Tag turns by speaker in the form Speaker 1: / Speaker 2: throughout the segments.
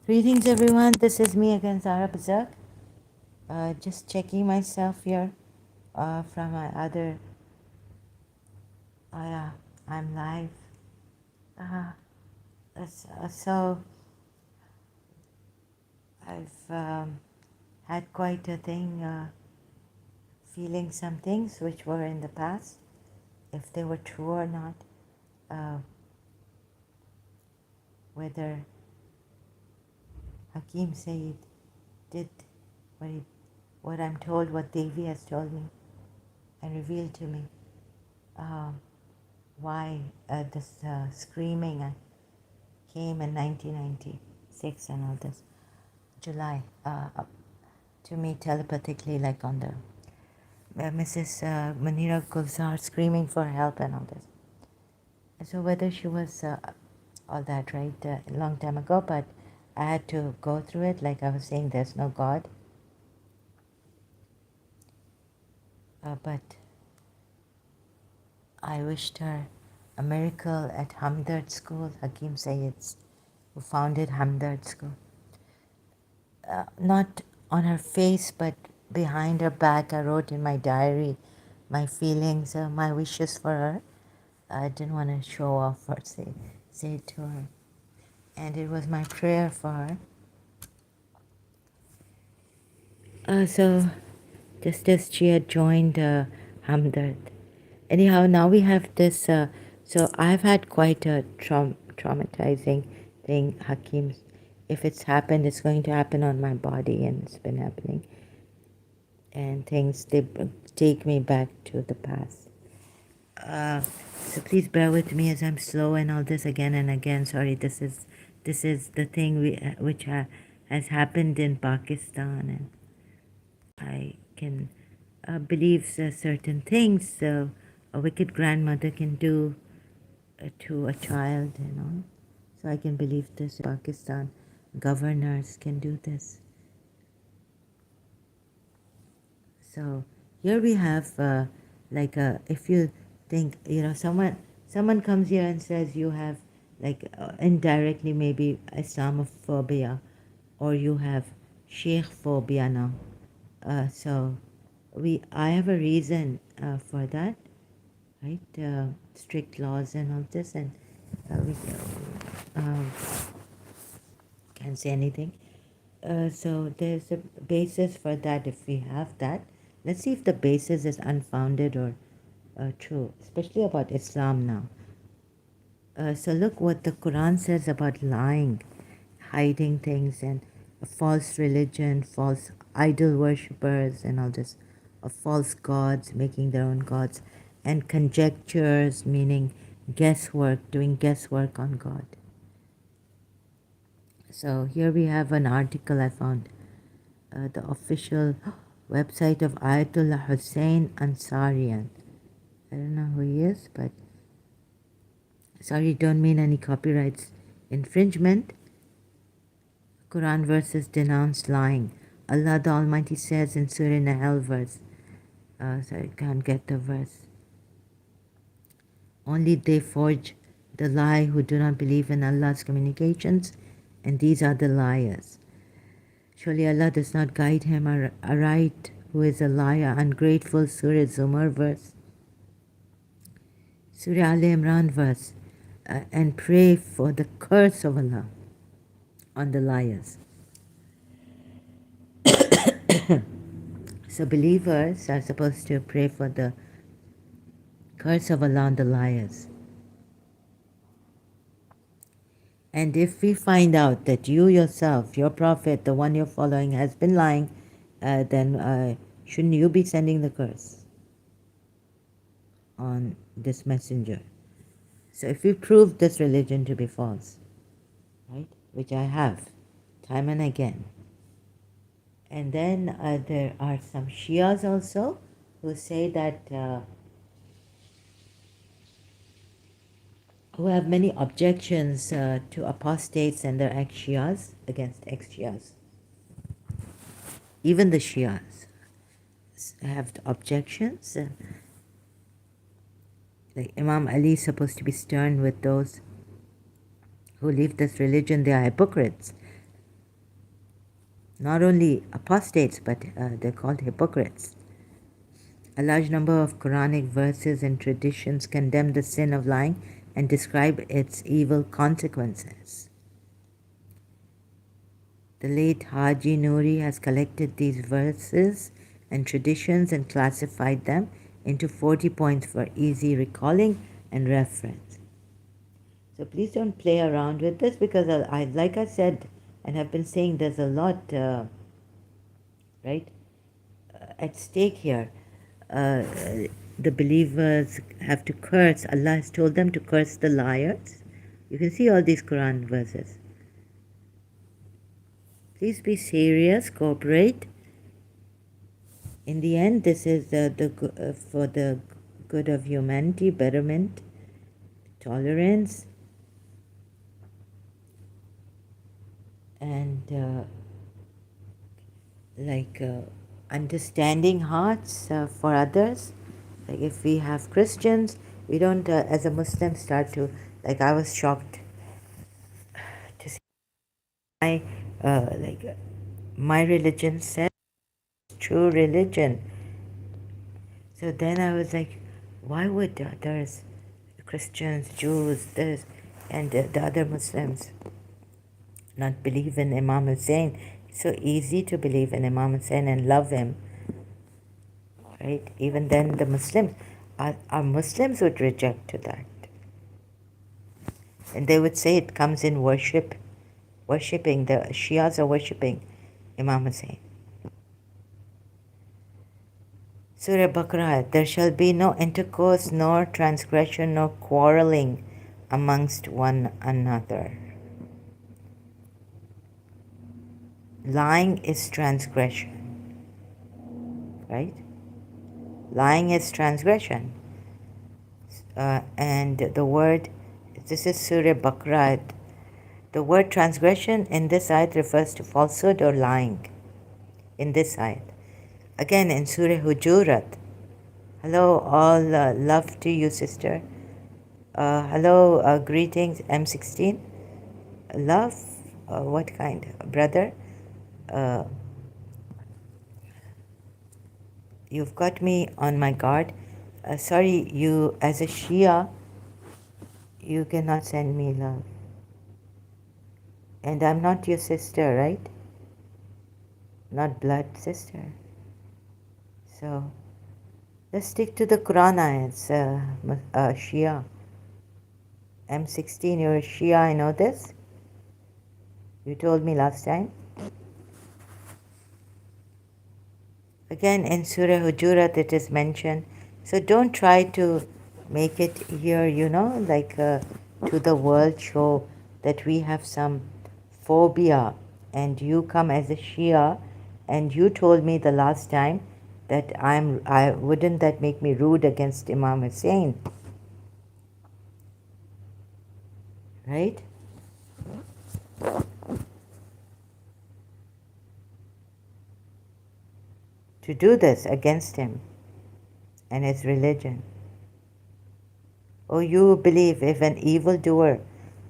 Speaker 1: Greetings, everyone. This is me again, Zara Bazak. Just checking myself here from my other. Yeah, I'm live. Uh, so I've had quite a thing, feeling some things which were in the past, if they were true or not, uh, whether Hakim Sayyid did what, what I'm told, what Devi has told me and revealed to me. Why this screaming came in 1996 and all this, July, to me telepathically, like on the Mrs. Munira Gulzar screaming for help and all this. So whether she was all that, right, a long time ago, but I had to go through it. Like I was saying, there's no God. But I wished her a miracle at Hamdard School, Hakim Sayyid's, who founded Hamdard School. Not on her face, but behind her back, I wrote in my diary my feelings, my wishes for her. I didn't want to show off or say it to her. And it was my prayer for her. So just as she had joined Hamdard. Anyhow, now we have this. So I've had quite a traumatizing thing, Hakim. If it's happened, it's going to happen on my body, and it's been happening. And things, they take me back to the past. So please bear with me as I'm slow and all this again and again. Sorry, this is the thing which has happened in Pakistan, and I can believe certain things a wicked grandmother can do to a child, So I can believe this. Pakistan governors can do this. So here we have if you think, someone comes here and says you have indirectly maybe Islamophobia, or you have Sheikh phobia now. So I have a reason for that, right? Strict laws and all this, and we can't say anything. So there's a basis for that. If we have that, let's see if the basis is unfounded or true, especially about Islam now. So look what the Quran says about lying, hiding things, and a false religion, false idol worshippers, and all this, false gods, making their own gods, and conjectures, meaning guesswork, doing guesswork on God. So here we have an article I found, the official website of Ayatollah Hussein Ansarian. I don't know who he is, but sorry, don't mean any copyrights infringement. Quran verses denounce lying. Allah the Almighty says in Surah Nahl verse, sorry, can't get the verse. Only they forge the lie who do not believe in Allah's communications, and these are the liars. Surely Allah does not guide him aright, who is a liar, ungrateful. Surah Zumar verse. Surah Al Imran verse. And pray for the curse of Allah on the liars. So believers are supposed to pray for the curse of Allah on the liars. And if we find out that you yourself, your prophet, the one you're following, has been lying, then shouldn't you be sending the curse on this messenger? So if we prove this religion to be false, right, which I have time and again, and then there are some Shias also who say that, who have many objections to apostates and their ex-Shias against ex-Shias. Even the Shias have objections. Like Imam Ali is supposed to be stern with those who leave this religion. They are hypocrites. not only apostates, but they're called hypocrites. A large number of Quranic verses and traditions condemn the sin of lying and describe its evil consequences. The late Haji Noori has collected these verses and traditions and classified them into 40 points for easy recalling and reference. So please don't play around with this, because like I said and have been saying, there's a lot, right, at stake here. The believers have to curse. Allah has told them to curse the liars. You can see all these Quran verses. Please be serious, cooperate. In the end, this is for the good of humanity, betterment, tolerance, and understanding hearts for others. Like if we have Christians, we don't, as a Muslim, start to, like I was shocked to see my religion says true religion. So then I was like, why would others, Christians, Jews, this, and the other Muslims not believe in Imam Hussein? It's so easy to believe in Imam Hussein and love him, right? Even then, the Muslims, our Muslims would reject to that. And they would say it comes in worshipping, the Shias are worshipping Imam Hussein. Surah Baqarah, there shall be no intercourse, nor transgression, nor quarreling amongst one another. Lying is transgression, right? Lying is transgression. And the word, this is Surah Baqarah, the word transgression in this ayat refers to falsehood or lying. In this ayat. Again, in Surah Hujurat, hello, all love to you, sister. Hello, greetings, M16. Love, what kind? Brother, you've got me on my guard. Sorry, you, as a Shia, you cannot send me love. And I'm not your sister, right? Not blood sister. So, let's stick to the Quran ayats, Shia. M16, you're a Shia, I know this. You told me last time. Again, in Surah Hujurat it is mentioned. So don't try to make it here, to the world show that we have some phobia. And you come as a Shia, and you told me the last time that wouldn't that make me rude against Imam Hussein? Right? To do this against him and his religion. Oh, you believe if an evildoer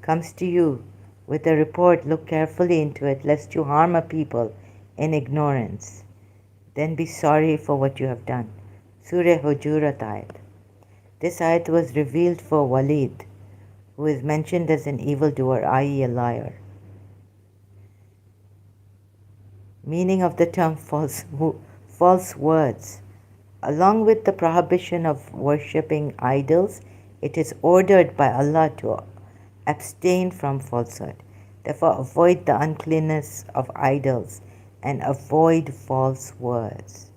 Speaker 1: comes to you with a report, look carefully into it, lest you harm a people in ignorance. Then be sorry for what you have done. Surah Hujurat ayat. This ayat was revealed for Walid, who is mentioned as an evildoer, i.e. a liar. Meaning of the term false words. Along with the prohibition of worshipping idols, it is ordered by Allah to abstain from falsehood. Therefore, avoid the uncleanness of idols and avoid false words.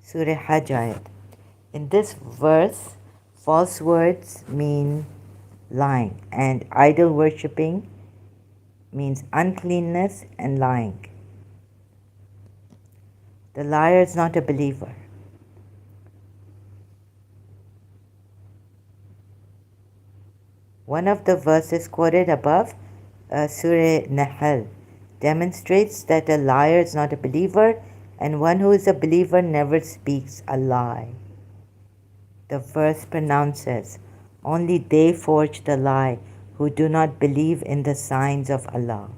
Speaker 1: Surah Hajj ayat. In this verse, false words mean lying, and idol worshipping means uncleanness and lying. The liar is not a believer. One of the verses quoted above, Surah Nahl, demonstrates that a liar is not a believer, and one who is a believer never speaks a lie. The verse pronounces, only they forge the lie who do not believe in the signs of Allah.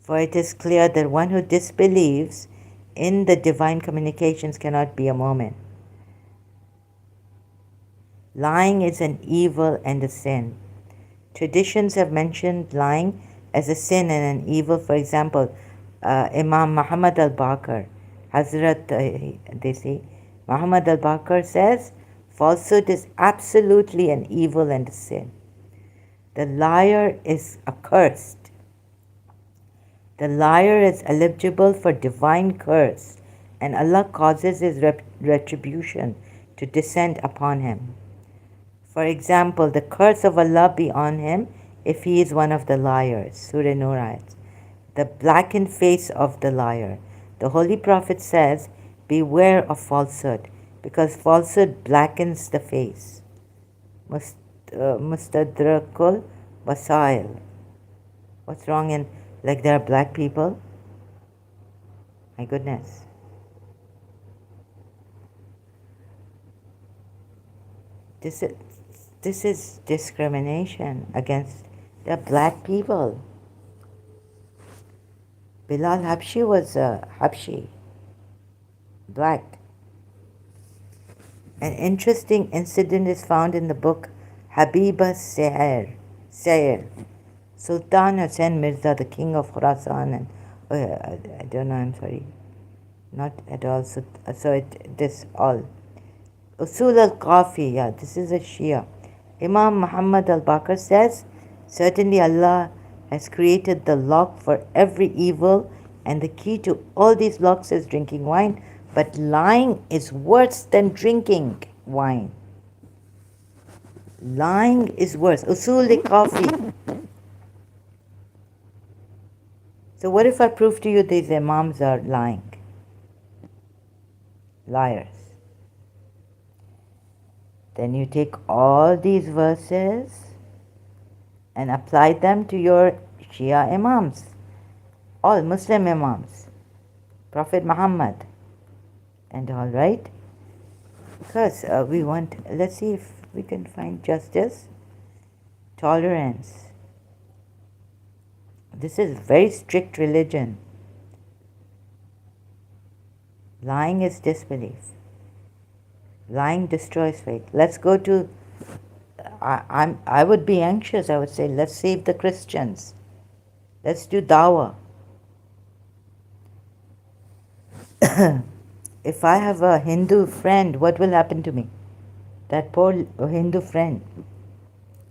Speaker 1: For it is clear that one who disbelieves in the divine communications cannot be a Mu'min. Lying is an evil and a sin. Traditions have mentioned lying as a sin and an evil. For example, Imam Muhammad al-Baqir, Hazrat, they say, Muhammad al-Baqir says, falsehood is absolutely an evil and a sin. The liar is accursed. The liar is eligible for divine curse, and Allah causes his retribution to descend upon him. For example, the curse of Allah be on him if he is one of the liars. Surah Nur ayats. The blackened face of the liar. The Holy Prophet says, beware of falsehood, because falsehood blackens the face. Mustadrakul Wasail. What's wrong in, like there are black people? My goodness. This is discrimination against the black people. Bilal Habshi was Habshi, black. An interesting incident is found in the book Habiba Sayer, Sultan Hussain Mirza, the king of Khurasan, and I don't know, I'm sorry, not at all. So this all. Usul al-Qafi, yeah, this is a Shia. Imam Muhammad al-Baqir says, certainly Allah has created the lock for every evil, and the key to all these locks is drinking wine, but lying is worse than drinking wine. Lying is worse. Usul al-Qafi. So what if I prove to you these imams are lying? Liars. Then you take all these verses and apply them to your Shia imams, all Muslim imams, Prophet Muhammad, and all, right? Because we want, let's see if we can find justice, tolerance. This is very strict religion. Lying is disbelief. Lying destroys faith. Let's go to, I would be anxious. I would say, let's save the Christians. Let's do dawah. If I have a Hindu friend, what will happen to me? That poor Hindu friend.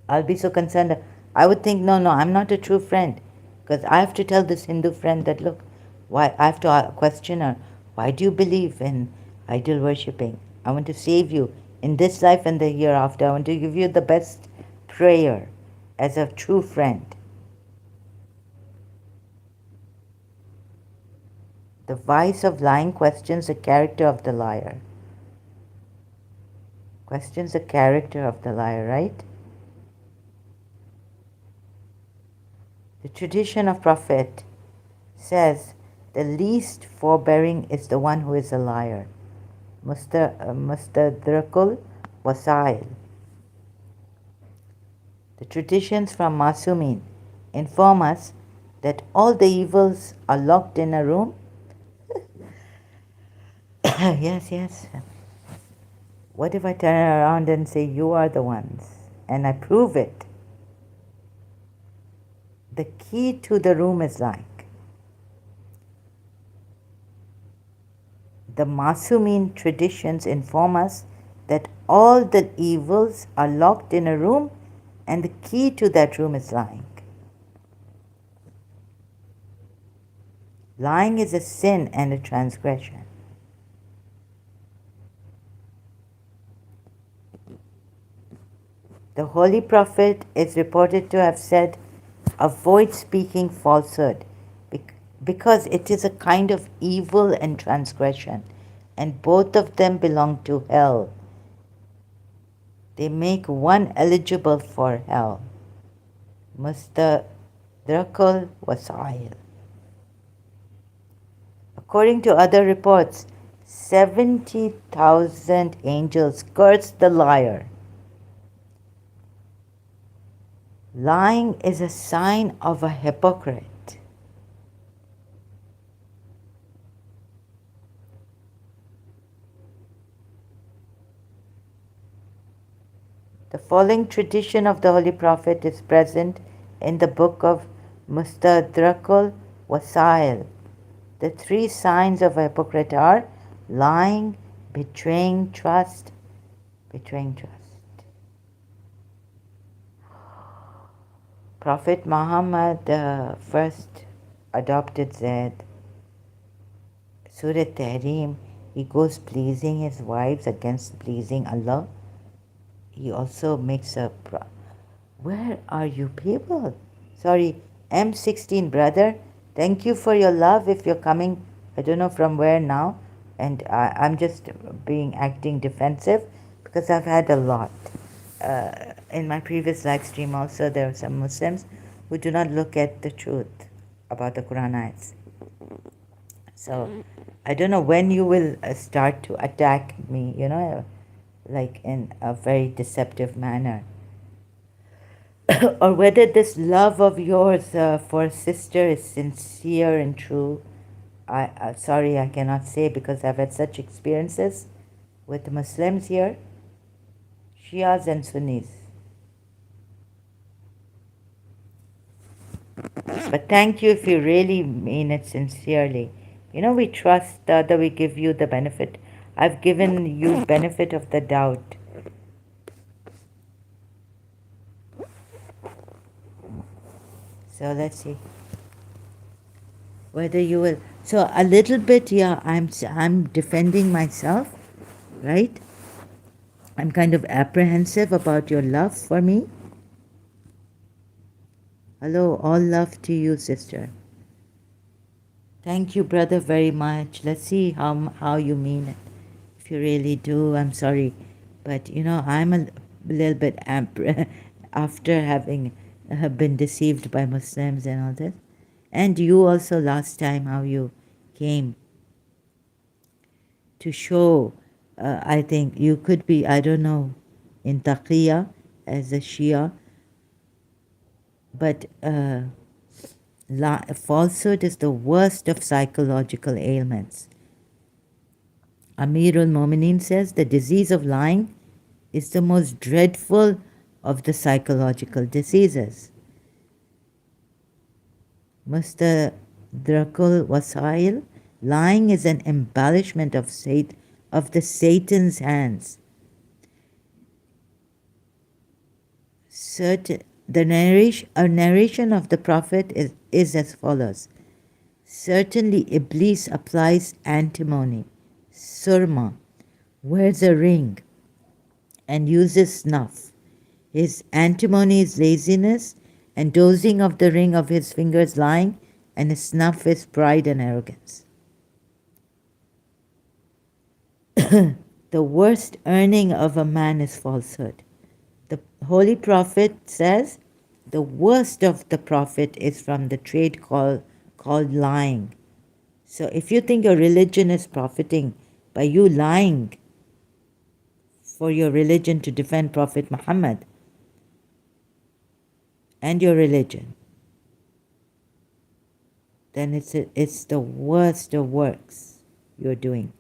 Speaker 1: I'll be so concerned. I would think, no, I'm not a true friend. Because I have to tell this Hindu friend that, look, why I have to question her. Why do you believe in idol worshipping? I want to save you in this life and the hereafter. I want to give you the best prayer as a true friend. The vice of lying questions the character of the liar. Questions the character of the liar, right? The tradition of Prophet says the least forbearing is the one who is a liar. Mustadrakul Wasail. The traditions from Masumin inform us that all the evils are locked in a room. Yes. What if I turn around and say, you are the ones, and I prove it? The key to the room is lying. The Masumin traditions inform us that all the evils are locked in a room, and the key to that room is lying. Lying is a sin and a transgression. The Holy Prophet is reported to have said, avoid speaking falsehood, because it is a kind of evil and transgression, and both of them belong to hell. They make one eligible for hell. Mustadrakul Wasail. According to other reports, 70,000 angels cursed the liar. Lying is a sign of a hypocrite. The following tradition of the Holy Prophet is present in the book of Mustadrakul Wasail. The three signs of a hypocrite are lying, betraying trust, betraying trust. Prophet Muhammad first adopted Zaid. Surah Tahrim, he goes pleasing his wives against pleasing Allah. He also makes a... Where are you people? Sorry, M16 brother. Thank you for your love. If you're coming, I don't know from where now. And I'm just acting defensive because I've had a lot. In my previous live stream also, there are some Muslims who do not look at the truth about the Quran ayats. So I don't know when you will start to attack me, like in a very deceptive manner. Or whether this love of yours for a sister is sincere and true. Sorry, I cannot say because I've had such experiences with Muslims here, Shias and Sunnis. But thank you if you really mean it sincerely. We trust the other, we give you the benefit. I've given you benefit of the doubt. So let's see whether you will. So a little bit, yeah, I'm defending myself, right? I'm kind of apprehensive about your love for me. Hello, all love to you, sister. Thank you, brother, very much. Let's see how you mean it. If you really do, I'm sorry. But, I'm a little bit after having been deceived by Muslims and all this. And you also last time how you came to show, I think you could be, I don't know, in taqiyya as a Shia, but falsehood is the worst of psychological ailments. Amirul Mu'mineen says the disease of lying is the most dreadful of the psychological diseases. Mustadrakul Wasail, lying is an embellishment of the Satan's hands. A narration of the Prophet is as follows. Certainly Iblis applies antimony, surma, wears a ring, and uses snuff. His antimony is laziness, and dosing of the ring of his fingers lying, and his snuff is pride and arrogance. The worst earning of a man is falsehood. The Holy Prophet says the worst of the Prophet is from the trade called lying. So if you think your religion is profiting by you lying for your religion to defend Prophet Muhammad and your religion, then it's the worst of works you're doing.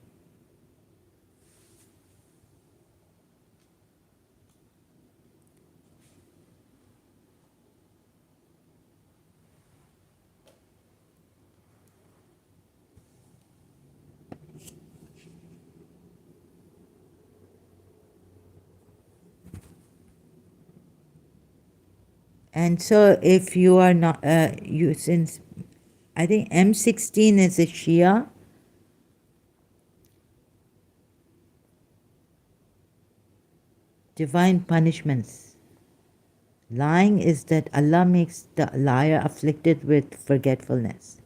Speaker 1: And so if you are not, since I think M16 is a Shia, divine punishments. Lying is that Allah makes the liar afflicted with forgetfulness.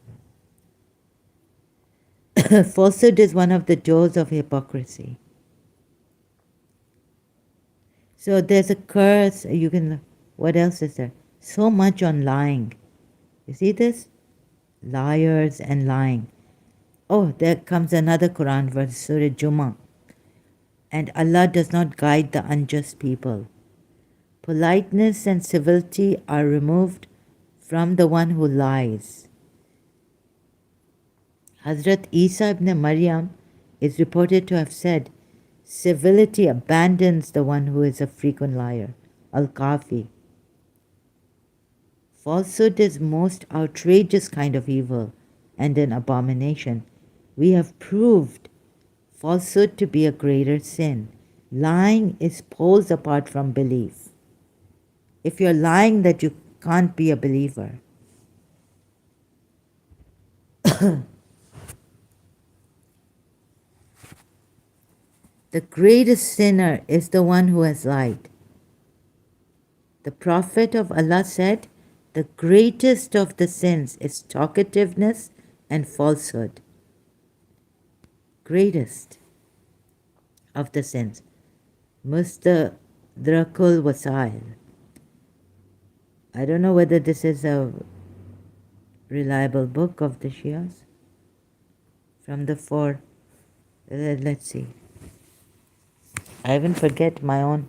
Speaker 1: Falsehood is one of the doors of hypocrisy. So there's a curse, what else is there? So much on lying. You see this? Liars and lying. Oh, there comes another Quran verse, Surah Jummah. And Allah does not guide the unjust people. Politeness and civility are removed from the one who lies. Hazrat Isa ibn Maryam is reported to have said, Civility abandons the one who is a frequent liar. Al-Kafi. Falsehood is most outrageous kind of evil and an abomination. We have proved falsehood to be a greater sin. Lying is poles apart from belief. If you're lying, that you can't be a believer. The greatest sinner is the one who has lied. The Prophet of Allah said, the greatest of the sins is talkativeness and falsehood. Greatest of the sins. Mustadrakul Wasail. I don't know whether this is a reliable book of the Shias. From the four, let's see. I even forget my own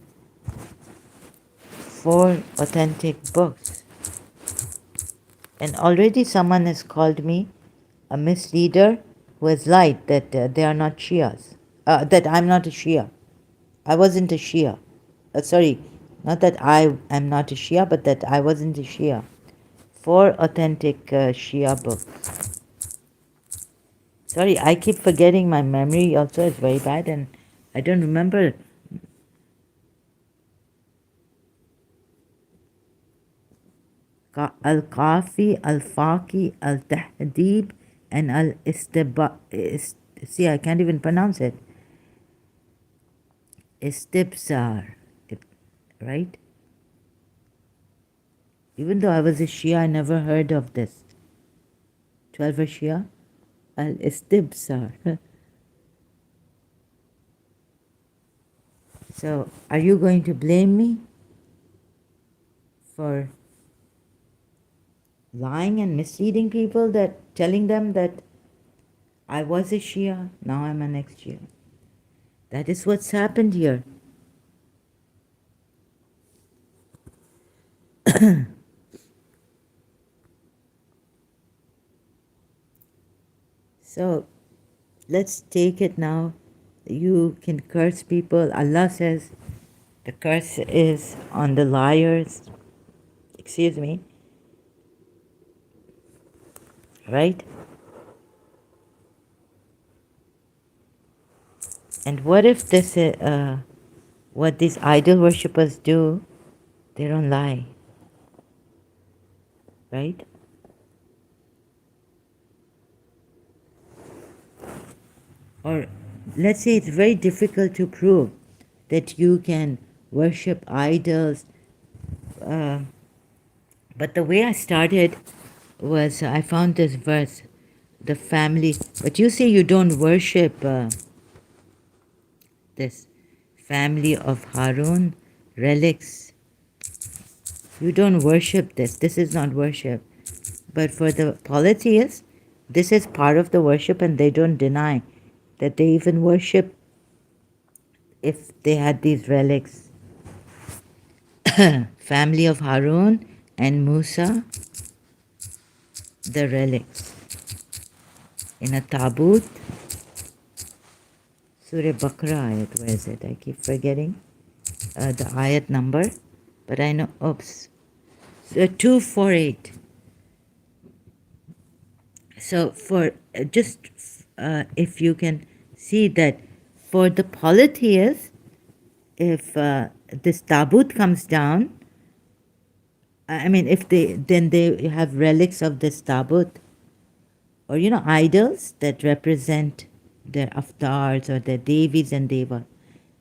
Speaker 1: 4 authentic books. And already someone has called me a misleader who has lied that they are not Shias. That I'm not a Shia. I wasn't a Shia. Sorry, not that I am not a Shia, but that I wasn't a Shia. 4 authentic Shia books. Sorry, I keep forgetting. My memory also is very bad and I don't remember. Al-Kafi, Al-Faqi, Al-Tahdib, and Al-Istibsar. See, I can't even pronounce it. Istibsar, right? Even though I was a Shia, I never heard of this. 12 Shia, Al-Istibsar. So, are you going to blame me for lying and misleading people, that telling them that I was a Shia, now I'm an ex-Shia? That is what's happened here. So let's take it now. You can curse people. Allah says the curse is on the liars. Excuse me. Right? And what if this what these idol worshippers do, they don't lie? Right? Or let's say it's very difficult to prove that you can worship idols. But the way I started was I found this verse, the family. But you say you don't worship this family of Harun relics. You don't worship this. This is not worship. But for the polytheists, this is part of the worship, and they don't deny that they even worship if they had these relics. Family of Harun and Musa, the relics. In a tabut, Surah Baqarah ayat, where is it? I keep forgetting the ayat number, but I know, oops. So 248. So for just if you can see that for the polytheists, if this tabut comes down, I mean, if then they have relics of this tabut, or idols that represent their avatars or their devis and devas,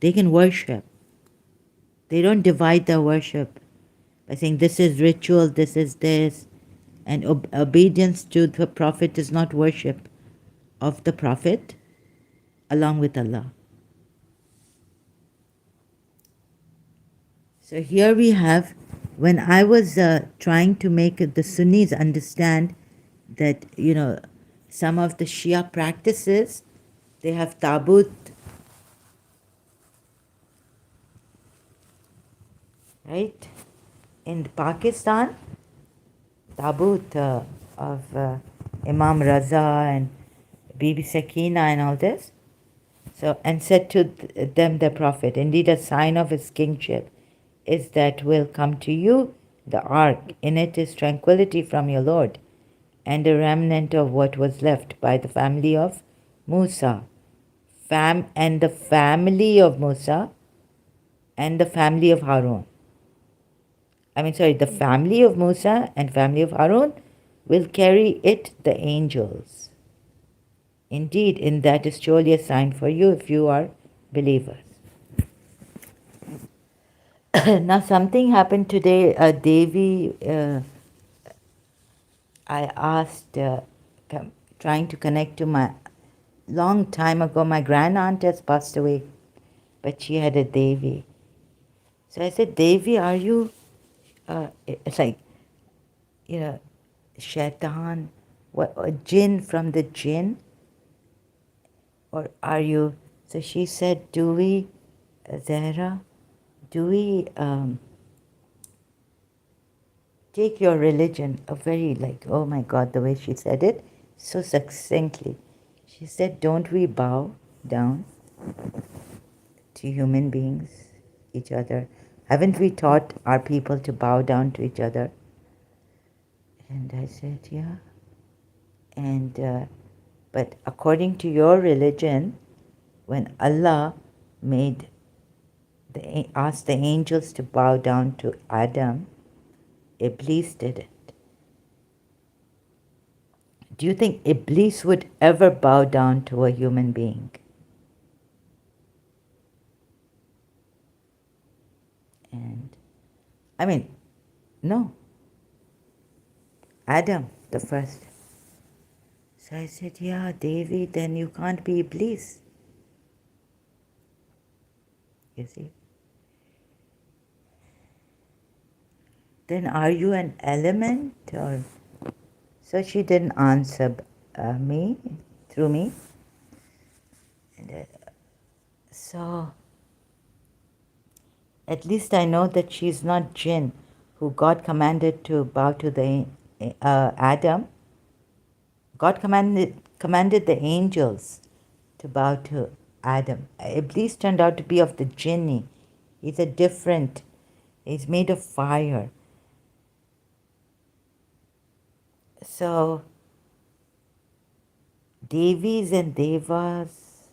Speaker 1: they can worship. They don't divide their worship by saying this is ritual, this is this, and obedience to the Prophet is not worship of the Prophet along with Allah. So here we have, when I was trying to make the Sunnis understand that, some of the Shia practices, they have tabut, right? In Pakistan, tabut of Imam Raza and Bibi Sakina and all this, So, and said to them the prophet, indeed a sign of his kingship is that will come to you the ark. In it is tranquility from your Lord, and a remnant of what was left by the family of Musa. And the family of Musa and the family of Harun. The family of Musa and family of Harun will carry it, the angels. Indeed, in that is surely a sign for you if you are believers. Now, something happened today. Devi, I asked, trying to connect to my long time ago, my grand aunt has passed away, but she had a Devi. So I said, Devi, are you, it's like, shaitan, what, a jinn from the jinn? Or are you, so she said, do we, Zahra, do we take your religion, a very like, oh my God, the way she said it, so succinctly. She said, don't we bow down to human beings, each other? Haven't we taught our people to bow down to each other? And I said, yeah. And, but according to your religion, when Allah made asked the angels to bow down to Adam, Iblis did it. Do you think Iblis would ever bow down to a human being? And no, Adam, the first. So I said, yeah, Devi, then you can't be Iblis. You see? Then are you an element? Or so she didn't answer me, through me. And, so at least I know that she's not jinn, who God commanded to bow to the Adam. God commanded the angels to bow to Adam. Iblis turned out to be of the jinni. He's made of fire. So, Devis and Devas,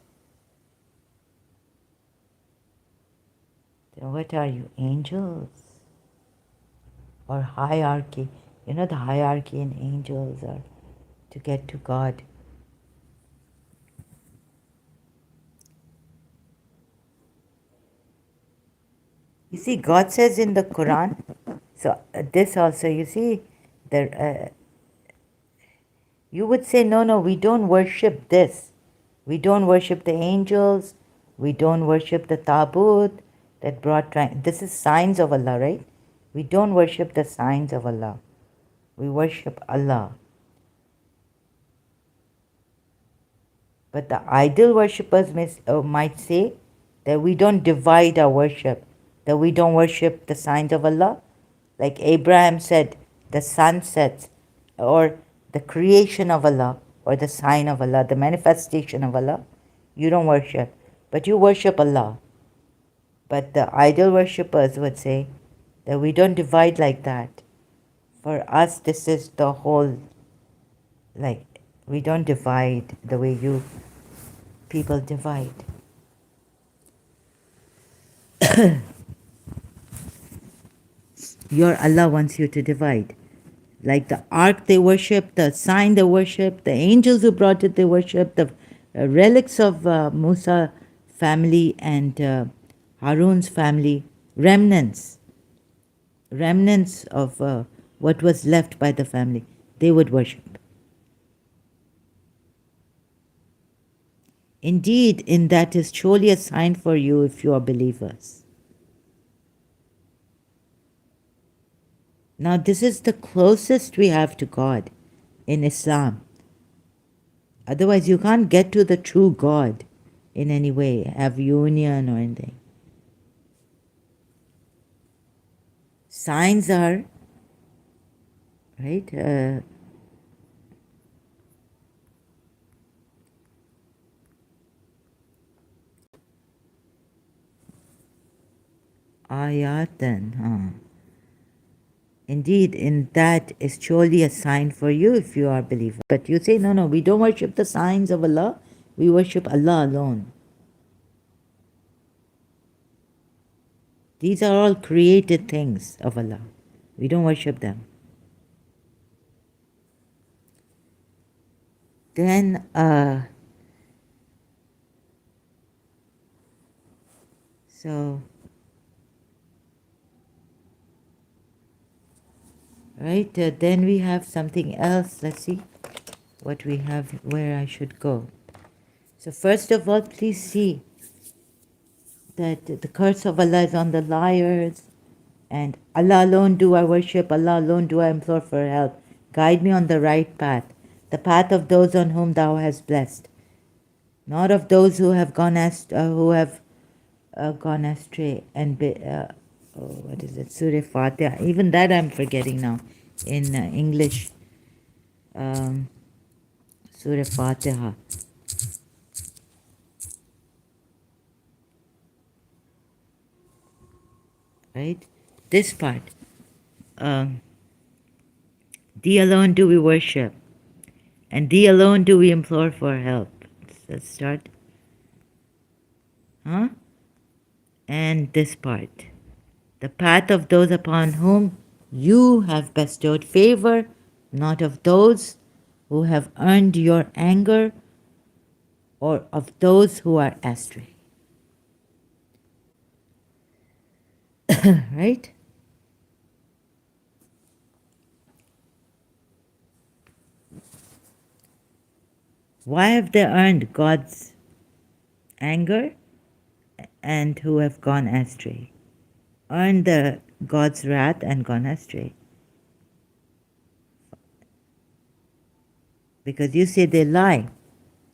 Speaker 1: what are you, angels? Or hierarchy? You know, the hierarchy in angels are to get to God. You see, God says in the Quran, so this also, you see, you would say, no, we don't worship this. We don't worship the angels. We don't worship the tabut that brought this is signs of Allah, right? We don't worship the signs of Allah. We worship Allah. But the idol worshippers might say that we don't divide our worship, that we don't worship the signs of Allah. Like Abraham said, the sun sets, or the creation of Allah, or the sign of Allah, the manifestation of Allah, you don't worship, but you worship Allah. But the idol worshippers would say that we don't divide like that. For us, this is the whole, like, we don't divide the way you people divide. Your Allah wants you to divide. Like the ark they worship, the sign they worship, the angels who brought it they worship, the relics of Musa family and Harun's family, remnants of what was left by the family, they would worship. Indeed, in that is surely a sign for you if you are believers. Now, this is the closest we have to God in Islam. Otherwise, you can't get to the true God in any way, have union or anything. Signs are, right? Ayatan, huh? Indeed, in that is surely a sign for you if you are a believer. But you say, no, no, we don't worship the signs of Allah, we worship Allah alone. These are all created things of Allah. We don't worship them. Then, so, right, then we have something else. Let's see what we have, where I should go. So first of all, please see that the curse of Allah is on the liars, and Allah alone do I worship, Allah alone do I implore for help. Guide me on the right path, the path of those on whom thou hast blessed, not of those who have gone gone astray and what is it, Surah Fatiha. Even that I'm forgetting now in English. Um, Surah Fatiha. Right? This part. Um, Thee alone do we worship, and Thee alone do we implore for help. Let's start. Huh? And this part. The path of those upon whom you have bestowed favor, not of those who have earned your anger or of those who are astray. Right? Why have they earned God's anger and who have gone astray? Earned the God's wrath and gone astray. Because you say they lie.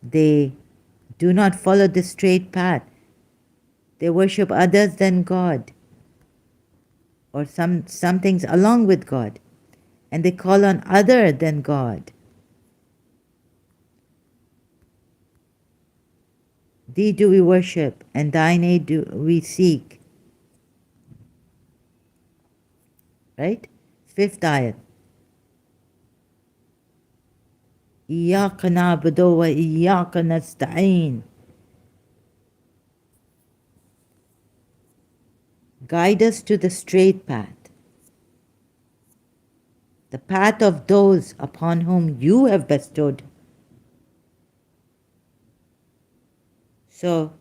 Speaker 1: They do not follow the straight path. They worship others than God, or some things along with God, and they call on other than God. Thee do we worship, and thine aid do we seek. Right? Fifth ayat. إياك نعبد وإياك نستعين. Guide us to the straight path, the path of those upon whom you have bestowed. So,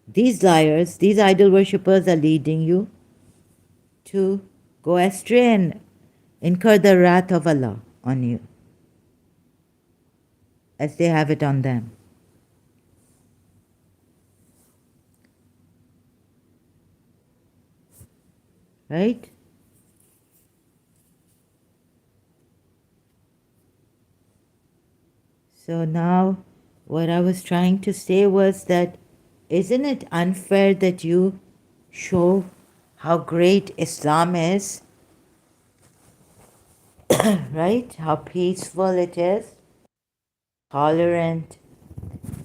Speaker 1: these liars, these idol worshippers are leading you to go astray and incur the wrath of Allah on you, as they have it on them. Right? So now, what I was trying to say was that isn't it unfair that you show how great Islam is, right? How peaceful it is, tolerant.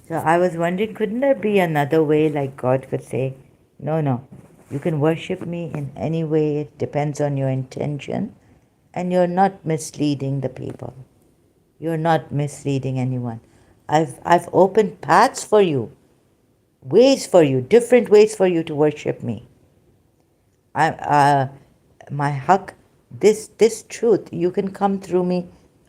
Speaker 1: So I was wondering, couldn't there be another way, like God could say, no, no, you can worship me in any way, it depends on your intention, and you're not misleading the people. You're not misleading anyone. I've opened paths for you, ways for you, different ways for you to worship me. My haq, this truth, you can come through me,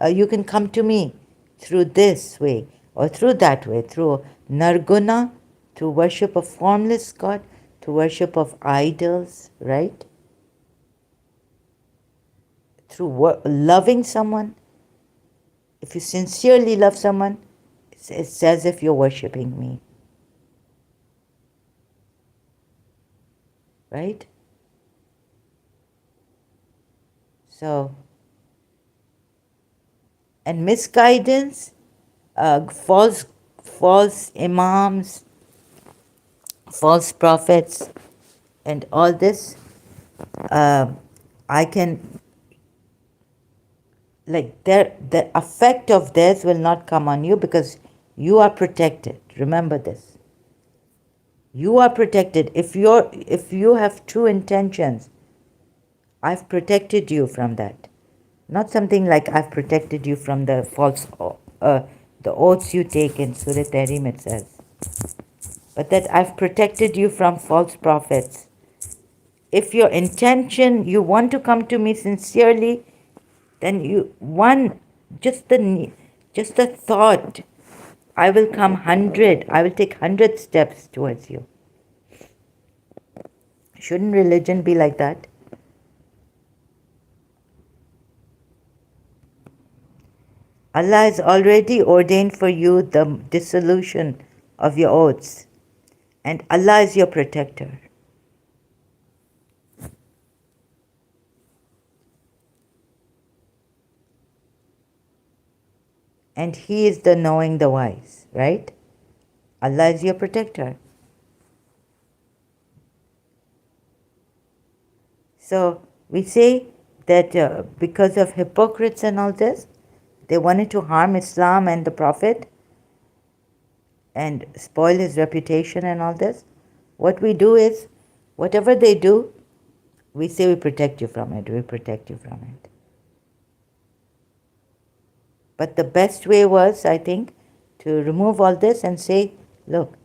Speaker 1: you can come to me through this way or through that way, through narguna, through worship of formless God, through worship of idols, right? Through loving someone. If you sincerely love someone, it's as if you're worshipping me. Right? So, and misguidance, false imams, false prophets, and all this, I can, like, the effect of this will not come on you because you are protected. Remember this. You are protected. If you have true intentions, I've protected you from that. Not something like I've protected you from the false, the oaths you take in Surah Tahrim it says, but that I've protected you from false prophets. If your intention, you want to come to me sincerely, then just the thought, I will come 100, I will take 100 steps towards you. Shouldn't religion be like that? Allah has already ordained for you the dissolution of your oaths, and Allah is your protector. And He is the knowing, the wise, right? Allah is your protector. So we say that because of hypocrites and all this, they wanted to harm Islam and the Prophet and spoil his reputation and all this. What we do is, whatever they do, we say we protect you from it, we protect you from it. But the best way was, I think, to remove all this and say, look,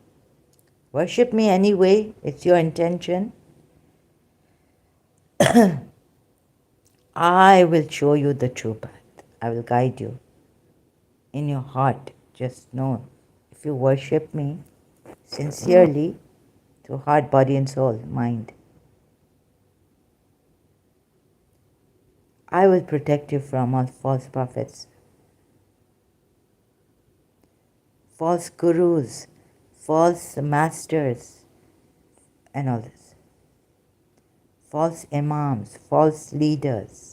Speaker 1: worship me anyway, it's your intention. I will show you the true path. I will guide you. In your heart, just know, if you worship me sincerely, through heart, body and soul, mind, I will protect you from all false prophets, false gurus, false masters, and all this. False imams, false leaders.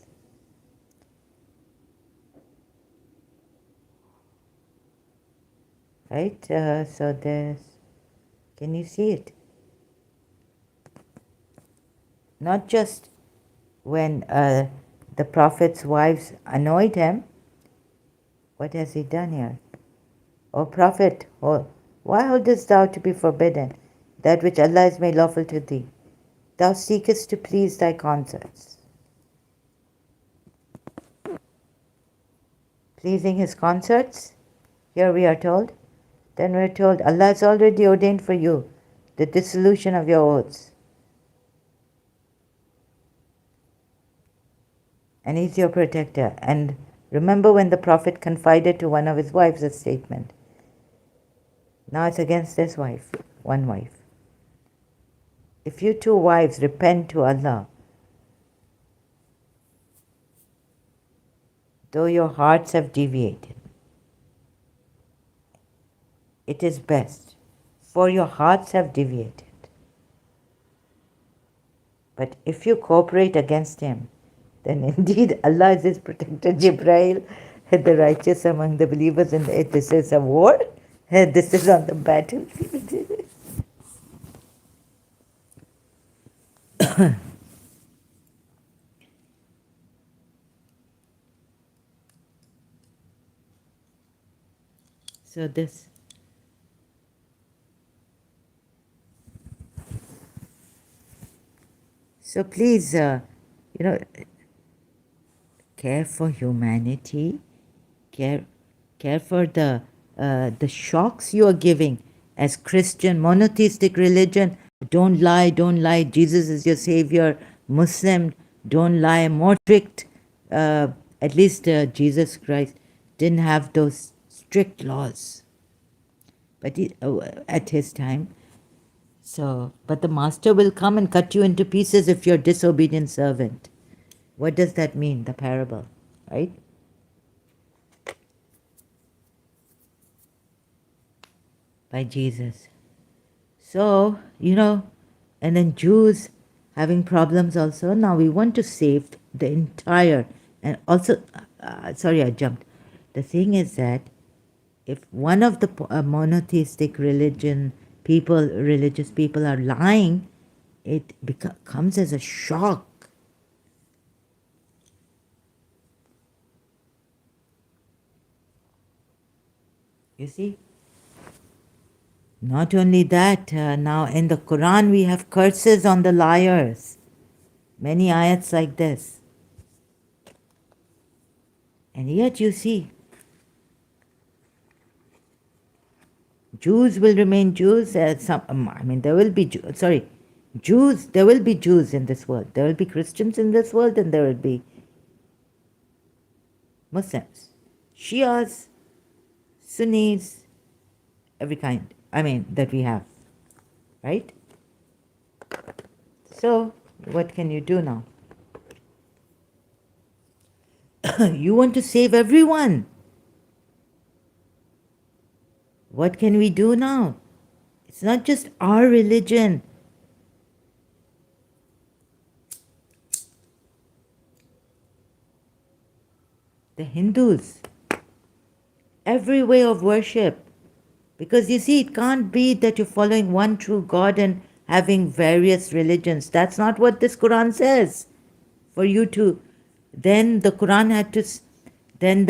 Speaker 1: Right? So there's, can you see it? Not just when the Prophet's wives annoyed him. What has he done here? O Prophet, why holdest thou to be forbidden that which Allah has made lawful to thee? Thou seekest to please thy consorts. Pleasing his consorts? Here we are told. Then we are told Allah has already ordained for you the dissolution of your oaths. And He's your protector. And remember when the Prophet confided to one of his wives a statement. Now it's against this wife, one wife. If you two wives repent to Allah, though your hearts have deviated, it is best, for your hearts have deviated. But if you cooperate against him, then indeed Allah is his protector. Jibrail, the righteous among the believers, and this is a war, this is on the battlefield. So this. So please, care for humanity, care for the shocks you are giving as Christian monotheistic religion. Don't lie, don't lie. Jesus is your savior. Muslim, don't lie. More strict. At least Jesus Christ didn't have those strict laws, but at his time. So, but the master will come and cut you into pieces if you're a disobedient servant. What does that mean? The parable, right? By Jesus. So, and then Jews having problems also. Now we want to save the entire, and also, sorry, I jumped. The thing is that if one of the monotheistic religious people are lying, it comes as a shock. You see? Not only that, now in the Quran we have curses on the liars. Many ayats like this. And yet you see, Jews will remain Jews. There will be Jews. There will be Jews in this world. There will be Christians in this world, and there will be Muslims, Shias, Sunnis, every kind. That we have, right? So, what can you do now? You want to save everyone. What can we do now? It's not just our religion. The Hindus, every way of worship. Because you see, it can't be that you're following one true God and having various religions. That's not what this Quran says. For you to, then the Quran had to, then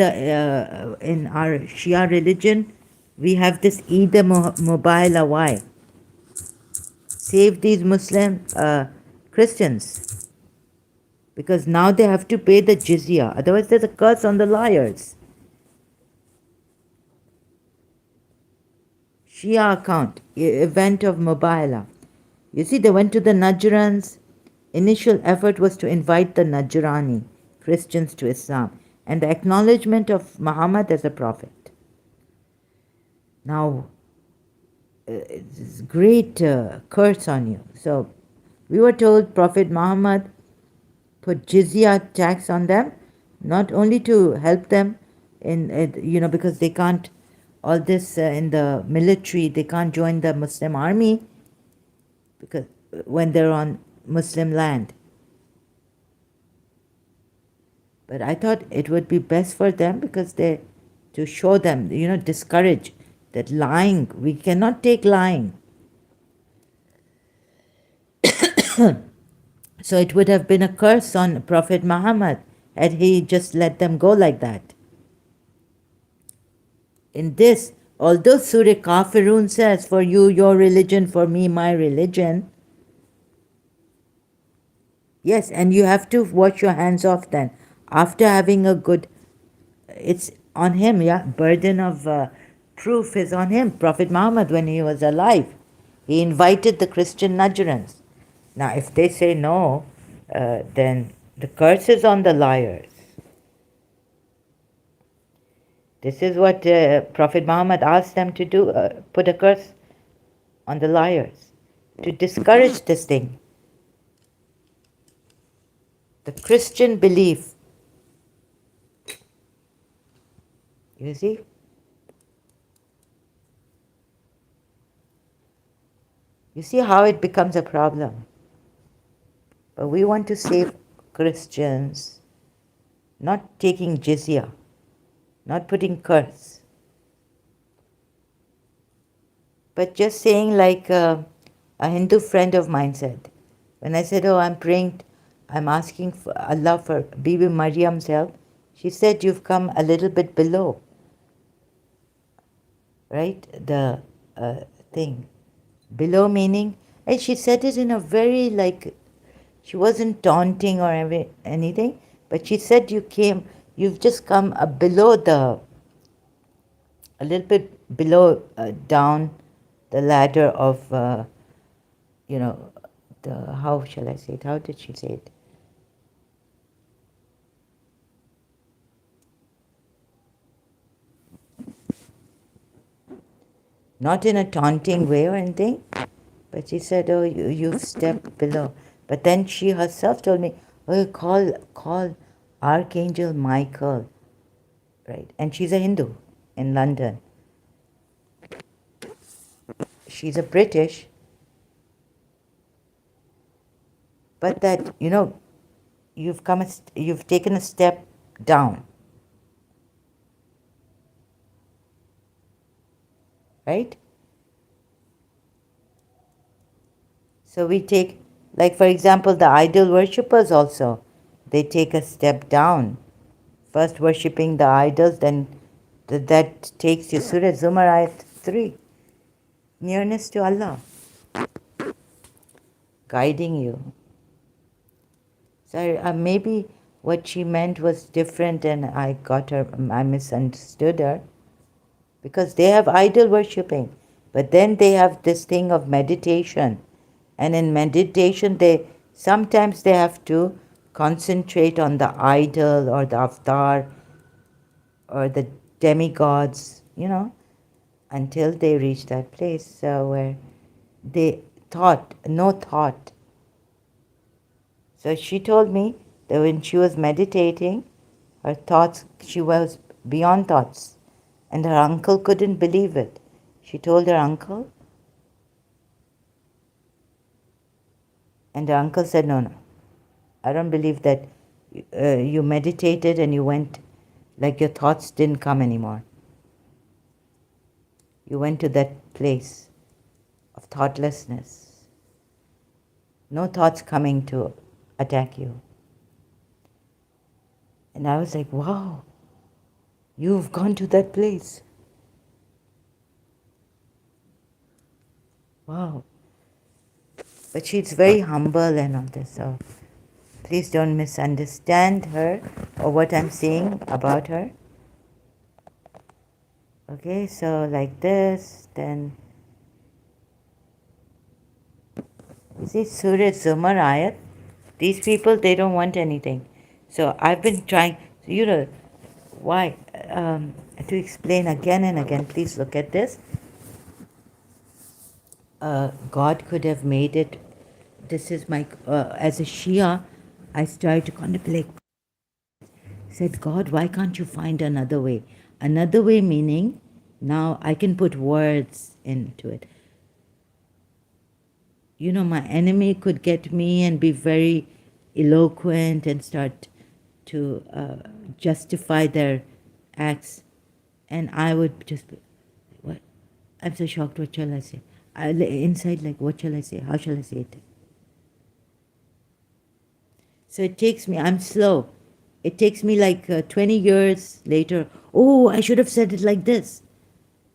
Speaker 1: in our Shia religion, we have this Eid Mubaila. Why? Save these Muslim Christians. Because now they have to pay the jizya. Otherwise, there's a curse on the liars. Shia account, event of Mubaila. You see, they went to the Najrans. Initial effort was to invite the Najrani Christians to Islam and the acknowledgement of Muhammad as a prophet. Now, it's great curse on you. So, we were told Prophet Muhammad put jizya tax on them, not only to help them because they can't, all this in the military, they can't join the Muslim army because when they're on Muslim land. But I thought it would be best for them because to show them, discourage that lying, we cannot take lying. So it would have been a curse on Prophet Muhammad had he just let them go like that. In this, although Surah Kafirun says, for you, your religion, for me, my religion, yes, and you have to wash your hands off then. After having a good, it's on him, burden of proof is on him. Prophet Muhammad, when he was alive, he invited the Christian Najrans. Now, if they say no, then the curse is on the liars. This is what Prophet Muhammad asked them to do, put a curse on the liars, to discourage this thing. The Christian belief. You see? You see how it becomes a problem. But we want to save Christians, not taking jizya, not putting curse. But just saying like a Hindu friend of mine said, when I said, I'm praying, I'm asking for Allah for Bibi Maryam's help, she said, you've come a little bit below, right? The thing. Below meaning, and she said it in a very she wasn't taunting or anything, but she said you've just come a little bit below, down the ladder of, how shall I say it? How did she say it? Not in a taunting way or anything, but she said, you've stepped below. But then she herself told me, call Archangel Michael, right? And she's a Hindu in London. She's a British, but that, you've taken a step down, right? So we take, for example, the idol worshippers also, they take a step down. First worshipping the idols, then that takes you, Surah Zumar ayat 3. nearness to Allah, guiding you. So maybe what she meant was different and I misunderstood her, because they have idol worshipping, but then they have this thing of meditation, and in meditation sometimes they have to concentrate on the idol or the avatar or the demigods, until they reach that place where they no thought. So she told me that when she was meditating, her thoughts, she was beyond thoughts. And her uncle couldn't believe it. She told her uncle, and her uncle said, no, I don't believe that you meditated and you went, like your thoughts didn't come anymore. You went to that place of thoughtlessness. No thoughts coming to attack you. And I was like, wow, you've gone to that place. Wow. But she's very humble and all this, so please don't misunderstand her or what I'm saying about her. Okay, so like this, then you see Surah Zumar ayat. These people, they don't want anything. So I've been trying, why? To explain again and again, please look at this. God could have made it. This is my, as a Shia, I started to contemplate. Said, God, why can't you find another way? Another way meaning, now I can put words into it. My enemy could get me and be very eloquent and start to justify their acts. And I would just be, what? I'm so shocked, what shall I say? Inside, like, what shall I say? How shall I say it? So it takes me, I'm slow. It takes me like 20 years later. Oh, I should have said it like this.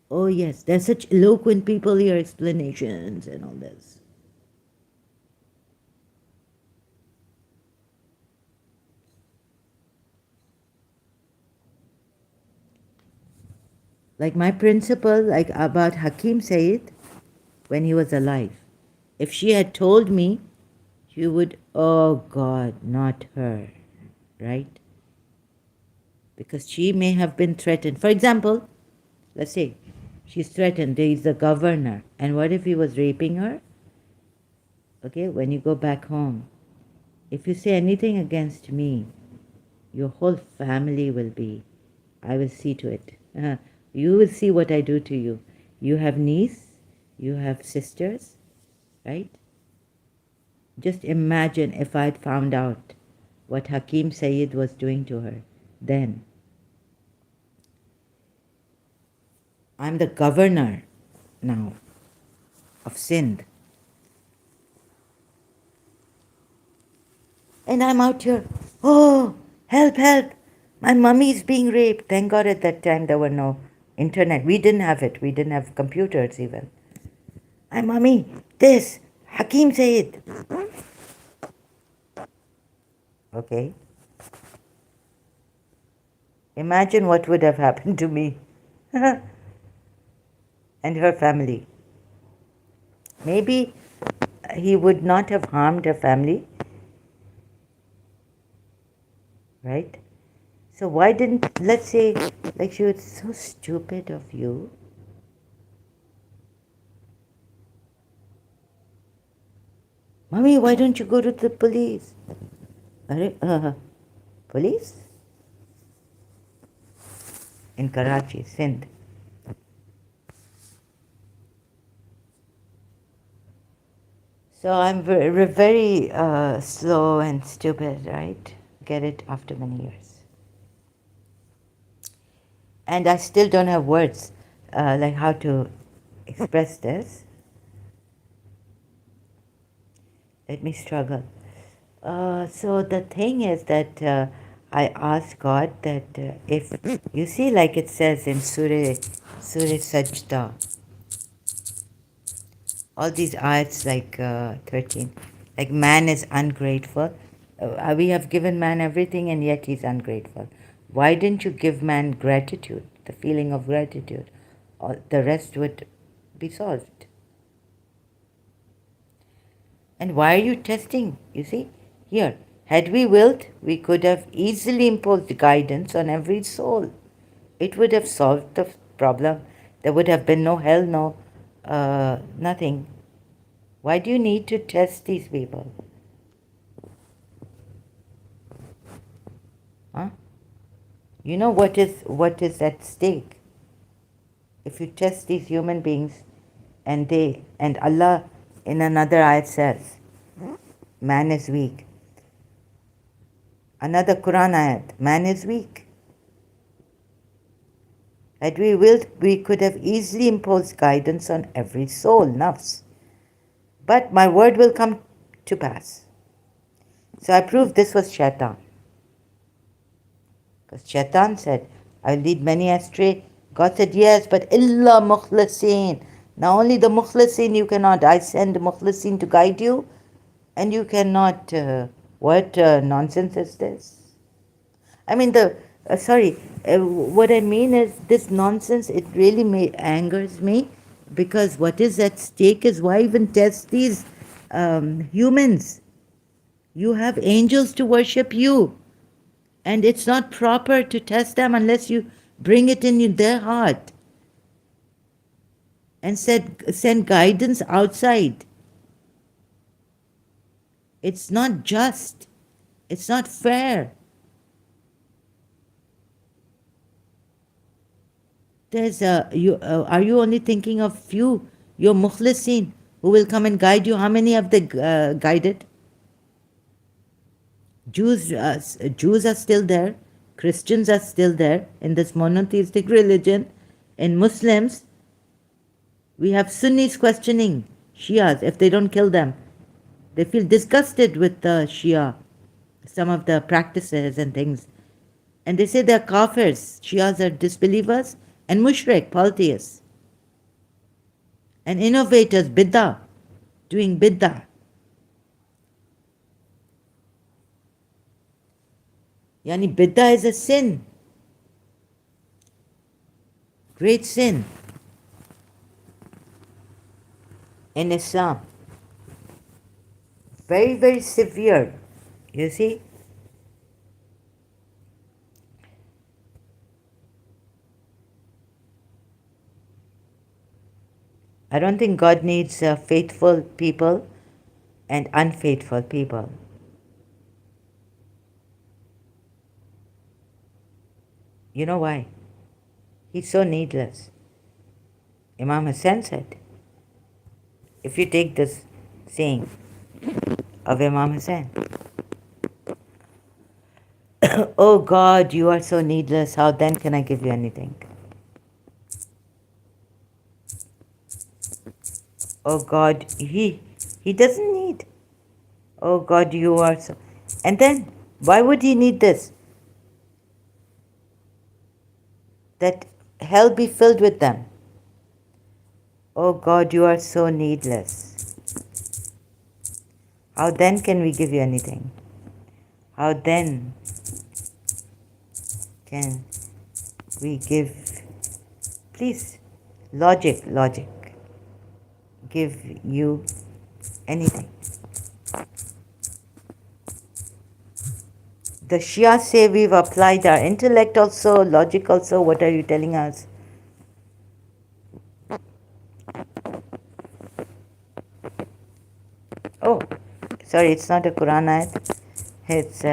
Speaker 1: Oh, yes, there's such eloquent people here, explanations and all this. Like my principle, like about Hakim Sayyid, when he was alive. If she had told me, she would, oh God, not her, right? Because she may have been threatened. For example, let's say she's threatened, there is the governor, and what if he was raping her? Okay, when you go back home, if you say anything against me, your whole family will be, I will see to it. You will see what I do to you. You have niece, you have sisters, right? Just imagine if I'd found out what Hakim Sayyid was doing to her then. I'm the governor now of Sindh. And I'm out here, oh, help, help. My mummy is being raped. Thank God at that time there were no internet. We didn't have it. We didn't have computers even. My mummy, this, Hakim Sayyid. Okay. Imagine what would have happened to me and her family. Maybe he would not have harmed her family, right? So why didn't, let's say, like she was so stupid of you. Mommy, why don't you go to the police? Police? In Karachi, Sindh. So I'm very, very slow and stupid, right? Get it after many years. And I still don't have words like how to express this. Let me struggle. So the thing is that I asked God that if you see, like it says in Surah Sajda, all these ayats like 13, like man is ungrateful. We have given man everything and yet he's ungrateful. Why didn't you give man gratitude, the feeling of gratitude? Or the rest would be solved. And why are you testing? You see, here, had we willed, we could have easily imposed guidance on every soul. It would have solved the problem. There would have been no hell, no nothing. Why do you need to test these people? Huh? You know what is at stake? If you test these human beings and Allah in another ayat says, man is weak. Another Quran ayat, man is weak. Had we willed, we could have easily imposed guidance on every soul, nafs. But my word will come to pass. So I proved this was shaitan. Because shaitan said, I will lead many astray. God said, yes, but illa mukhlasin. Now only the mukhlasin you cannot. I send mukhlasin to guide you, and you cannot. What nonsense is this? I mean, what I mean is this nonsense, it really angers me, because what is at stake is why even test these humans? You have angels to worship you, and it's not proper to test them unless you bring it in their heart and send guidance outside. It's not just. It's not fair. Are you only thinking of few, your mukhlisin, who will come and guide you? How many have they guided? Jews are still there. Christians are still there in this monotheistic religion. In Muslims, we have Sunnis questioning Shias if they don't kill them. They feel disgusted with the Shia, some of the practices and things. And they say they're kafirs. Shias are disbelievers and mushrik, polytheists. And innovators, bid'ah, doing bid'ah. Yani bid'ah is a sin. Great sin in Islam. Very, very severe. You see? I don't think God needs faithful people and unfaithful people. You know why? He's so needless. Imam Hussain said, if you take this saying of Imam Hussain, oh God, you are so needless, how then can I give you anything? Oh God, he doesn't need. Oh God, you are so. And then, why would he need this? That hell be filled with them. Oh God, you are so needless. How then can we give you anything? How then can we give, please, logic, give you anything? The Shia say we've applied our intellect also, logic also. What are you telling us? Oh, sorry, it's not a Quran ayat. It's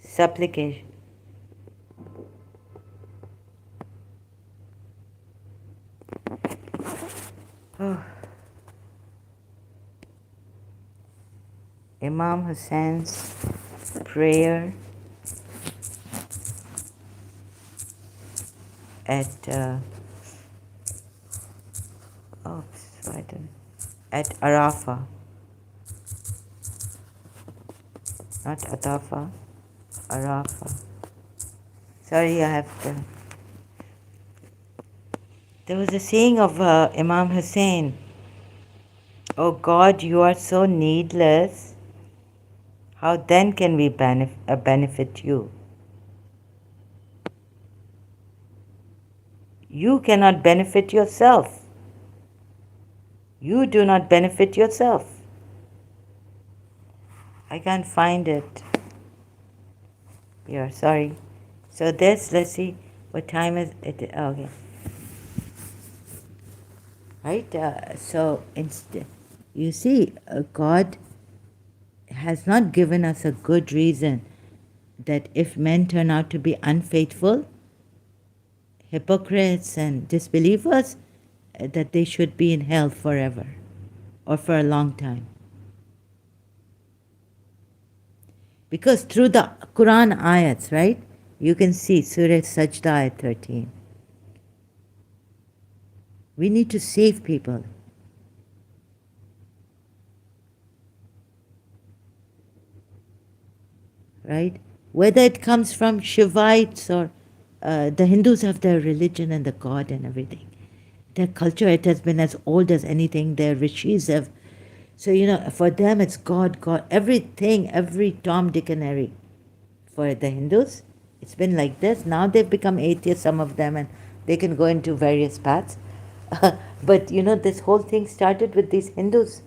Speaker 1: supplication. Oh. Imam Hussein's prayer at at Arafah, not Atafa, Arafah. Sorry, I have to. There was a saying of Imam Hussein, "Oh God, you are so needless. How then can we benefit you? You cannot benefit yourself. You do not benefit yourself." I can't find it here, sorry. So this, let's see, what time is it? Okay. Right? You see, God has not given us a good reason that if men turn out to be unfaithful, hypocrites and disbelievers, that they should be in hell forever or for a long time. Because through the Quran ayats, right, you can see Surah Sajda ayat 13. We need to save people. Right? Whether it comes from Shivites or the Hindus have their religion and the God and everything. Their culture, it has been as old as anything. Their rishis have. So, for them it's God, God. Everything, every Tom, Dick, and Harry. For the Hindus, it's been like this. Now they've become atheists, some of them, and they can go into various paths. But, this whole thing started with these Hindus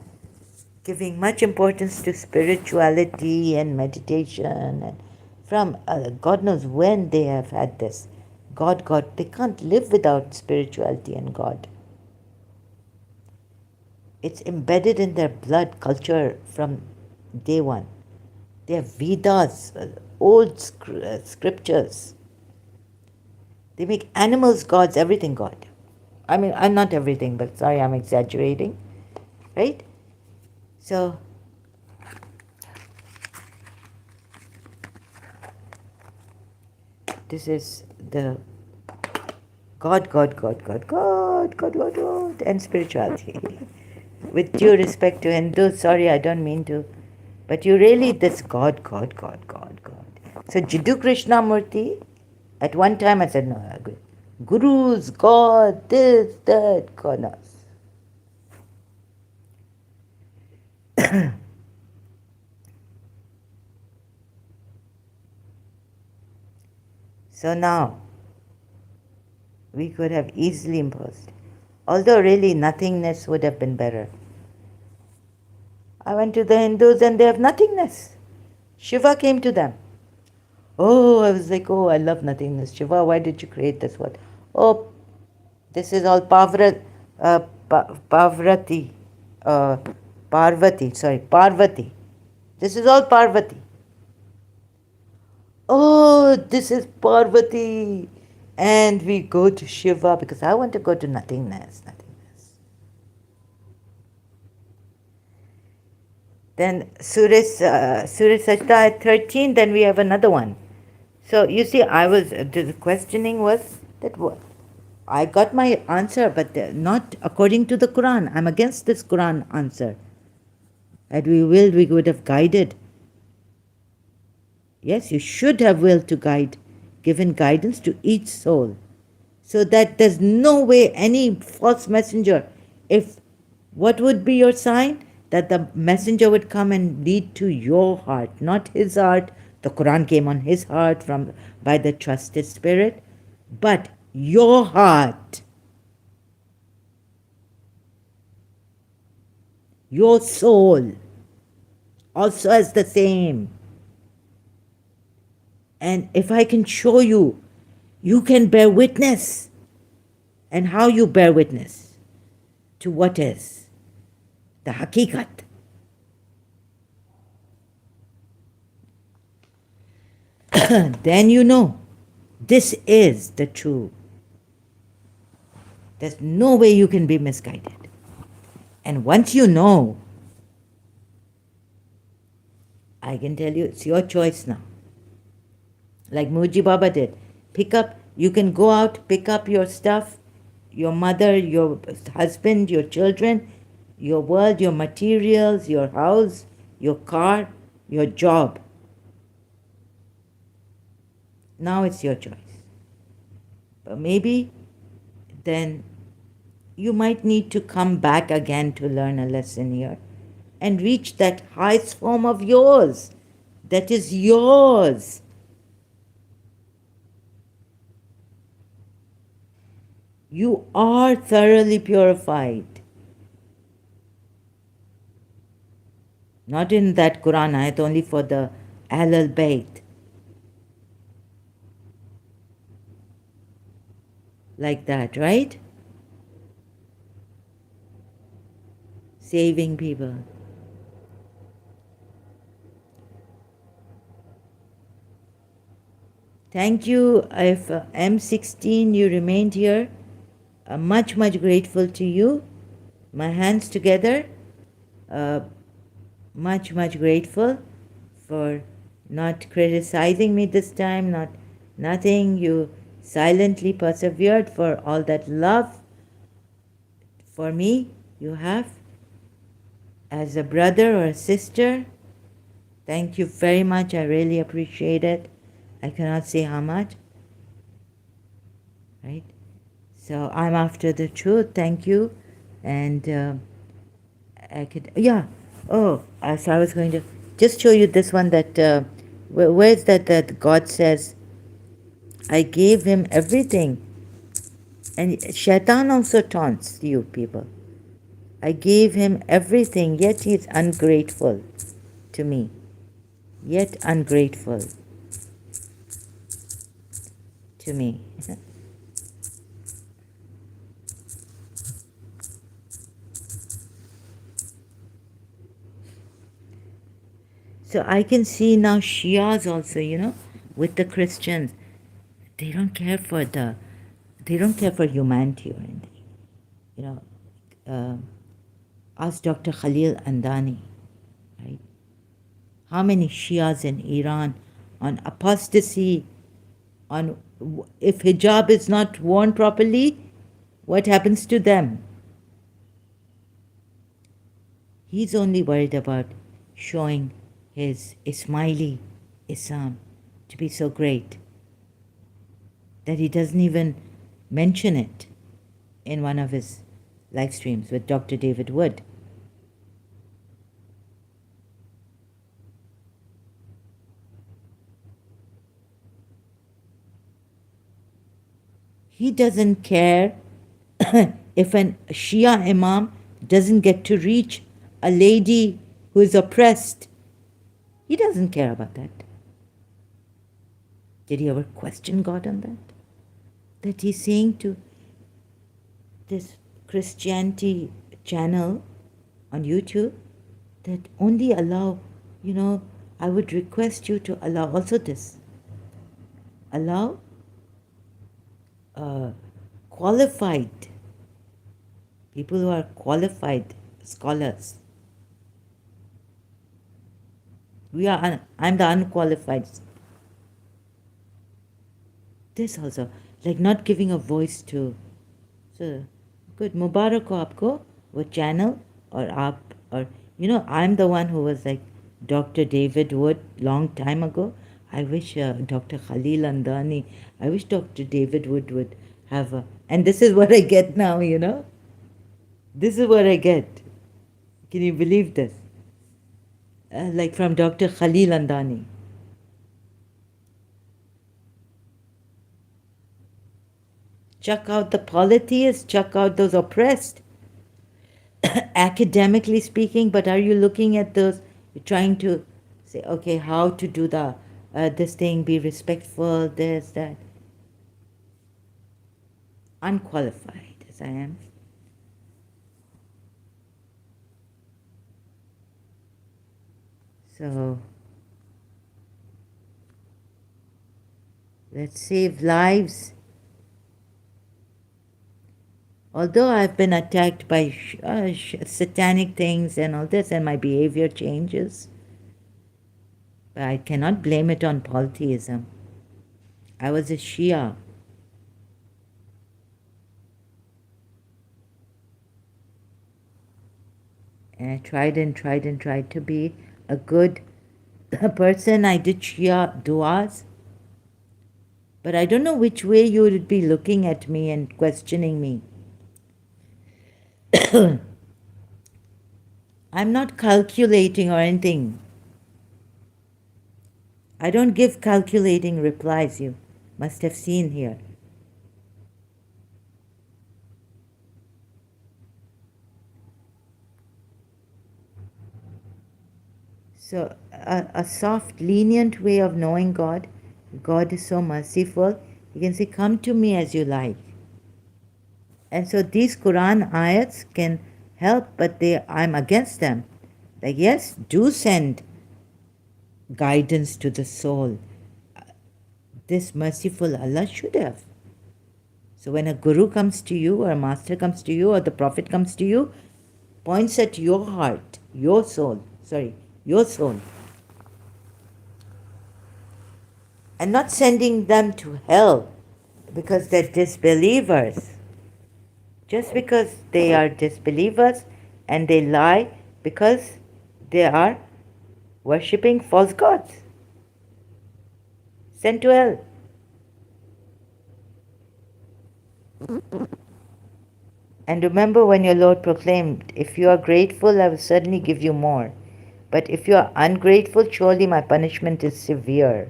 Speaker 1: giving much importance to spirituality and meditation, and from God knows when they have had this. God, they can't live without spirituality and God. It's embedded in their blood culture from day one. They have Vedas, old scriptures. They make animals gods, everything God. I mean, I'm not everything, but sorry, I'm exaggerating, right? So, this is the God, and spirituality. With due respect to Hindus, sorry, I don't mean to, but you really, this God. So, Jiddu Krishna Murti, at one time I said, no, Gurus, God, this, that, God knows. So now, we could have easily imposed. Although really nothingness would have been better. I went to the Hindus and they have nothingness. Shiva came to them. Oh, I was like, oh, I love nothingness. Shiva, why did you create this world? Oh, this is all Parvati. Parvati. This is all Parvati. Oh, this is Parvati. And we go to Shiva because I want to go to nothingness. Then Surah Sajda 13, then we have another one. So you see, the questioning was that what? I got my answer, but not according to the Quran. I'm against this Quran answer. Had we willed, we would have guided. Yes, you should have willed to guide, given guidance to each soul. So that there's no way any false messenger, if what would be your sign? That the messenger would come and lead to your heart, not his heart. The Quran came on his heart by the trusted spirit, but your heart, your soul, also as the same. And if I can show you, you can bear witness. And how you bear witness to what is the hakikat. Then you know this is the true. There's no way you can be misguided. And once you know, I can tell you it's your choice now. Like Muji Baba did. You can go out, pick up your stuff, your mother, your husband, your children, your world, your materials, your house, your car, your job. Now it's your choice. But maybe then you might need to come back again to learn a lesson here and reach that highest form of yours that is yours. You are thoroughly purified. Not in that Quran ayat only for the Ahlul Bayt. Like that, right? Saving people. Thank you. If M16 you remained here, much, much grateful to you. My hands together. Uh, much, much grateful for not criticizing me this time, not nothing. You silently persevered for all that love for me you have as a brother or a sister. Thank you very much. I really appreciate it. I cannot say how much. Right? So I'm after the truth. Thank you. And I could, yeah. Oh, so I was going to just show you this one that, where's that God says, I gave him everything. And Shaitan also taunts you people. I gave him everything, yet he is ungrateful to me. Yet ungrateful to me. So I can see now Shias also, with the Christians. They don't care for humanity or anything. You know, ask Dr. Khalil Andani, right? How many Shias in Iran on apostasy, on if hijab is not worn properly, what happens to them? He's only worried about showing his Ismaili Islam to be so great that he doesn't even mention it in one of his live streams with Dr. David Wood. He doesn't care if an Shia imam doesn't get to reach a lady who is oppressed. He doesn't care about that. Did he ever question God on that? That he's saying to this Christianity channel on YouTube that only allow, I would request you to allow also this. Allow qualified people who are qualified scholars. I'm the unqualified. This also, like not giving a voice to. So, good. Mubarak ho aapko, wo channel or aap, or, I'm the one who was like Dr. David Wood long time ago. I wish Dr. Khalil Andani, I wish Dr. David Wood would have a, and this is what I get now, This is what I get. Can you believe this? Like from Dr. Khalil Andani. Chuck out the polytheists, chuck out those oppressed, academically speaking, but are you looking at those, you're trying to say, okay, how to do this thing, be respectful, this, that. Unqualified as I am. So, let's save lives. Although I've been attacked by satanic things and all this, and my behavior changes, but I cannot blame it on polytheism. I was a Shia. And I tried and tried and tried to be a good person. I did Shia du'as. But I don't know which way you would be looking at me and questioning me. I'm not calculating or anything. I don't give calculating replies, you must have seen here. So, a soft, lenient way of knowing God. God is so merciful. You can say, come to me as you like. And so these Quran ayats can help, but I'm against them. Like, yes, do send guidance to the soul. This merciful Allah should have. So when a guru comes to you, or a master comes to you, or the prophet comes to you, points at your heart, your soul, your soul. And not sending them to hell because they're disbelievers. Just because they are disbelievers and they lie because they are worshipping false gods. Sent to hell. And remember when your Lord proclaimed, if you are grateful, I will certainly give you more. But if you are ungrateful, surely my punishment is severe.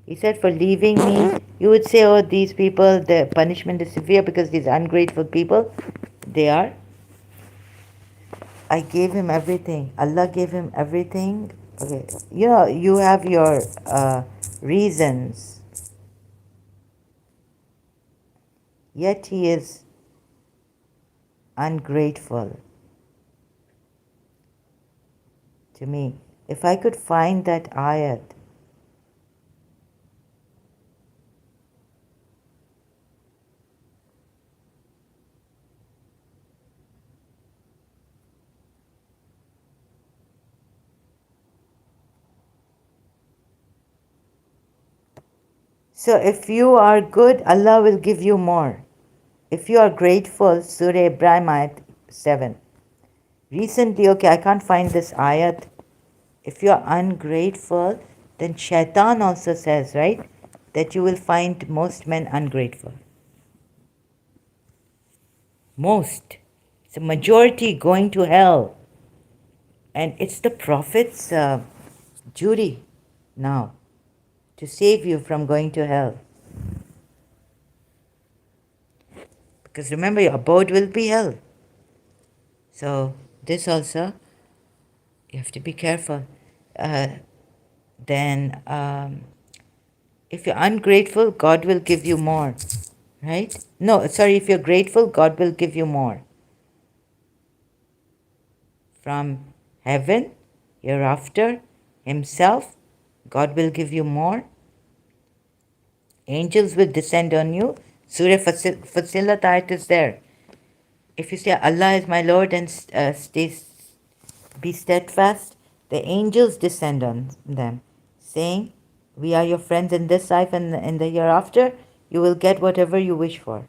Speaker 1: He said, for leaving me, you would say, oh, these people, the punishment is severe because these ungrateful people, they are. I gave him everything. Allah gave him everything. Okay, you have your reasons. Yet he is ungrateful to me. If I could find that ayat. So if you are good, Allah will give you more. If you are grateful, Surah Ibrahim ayat 7. Recently, okay, I can't find this ayat. If you are ungrateful, then Shaitan also says, right, that you will find most men ungrateful. Most. It's a majority going to hell. And it's the Prophet's duty now to save you from going to hell. Because remember, your abode will be hell. So this also, you have to be careful. Then if you're ungrateful, God will give you more. Right? No, sorry, if you're grateful, God will give you more. From heaven, hereafter, Himself, God will give you more. Angels will descend on you. Surah Fussilat ayat is there. If you say, Allah is my Lord and be steadfast, the angels descend on them, saying, we are your friends in this life and in the hereafter. You will get whatever you wish for.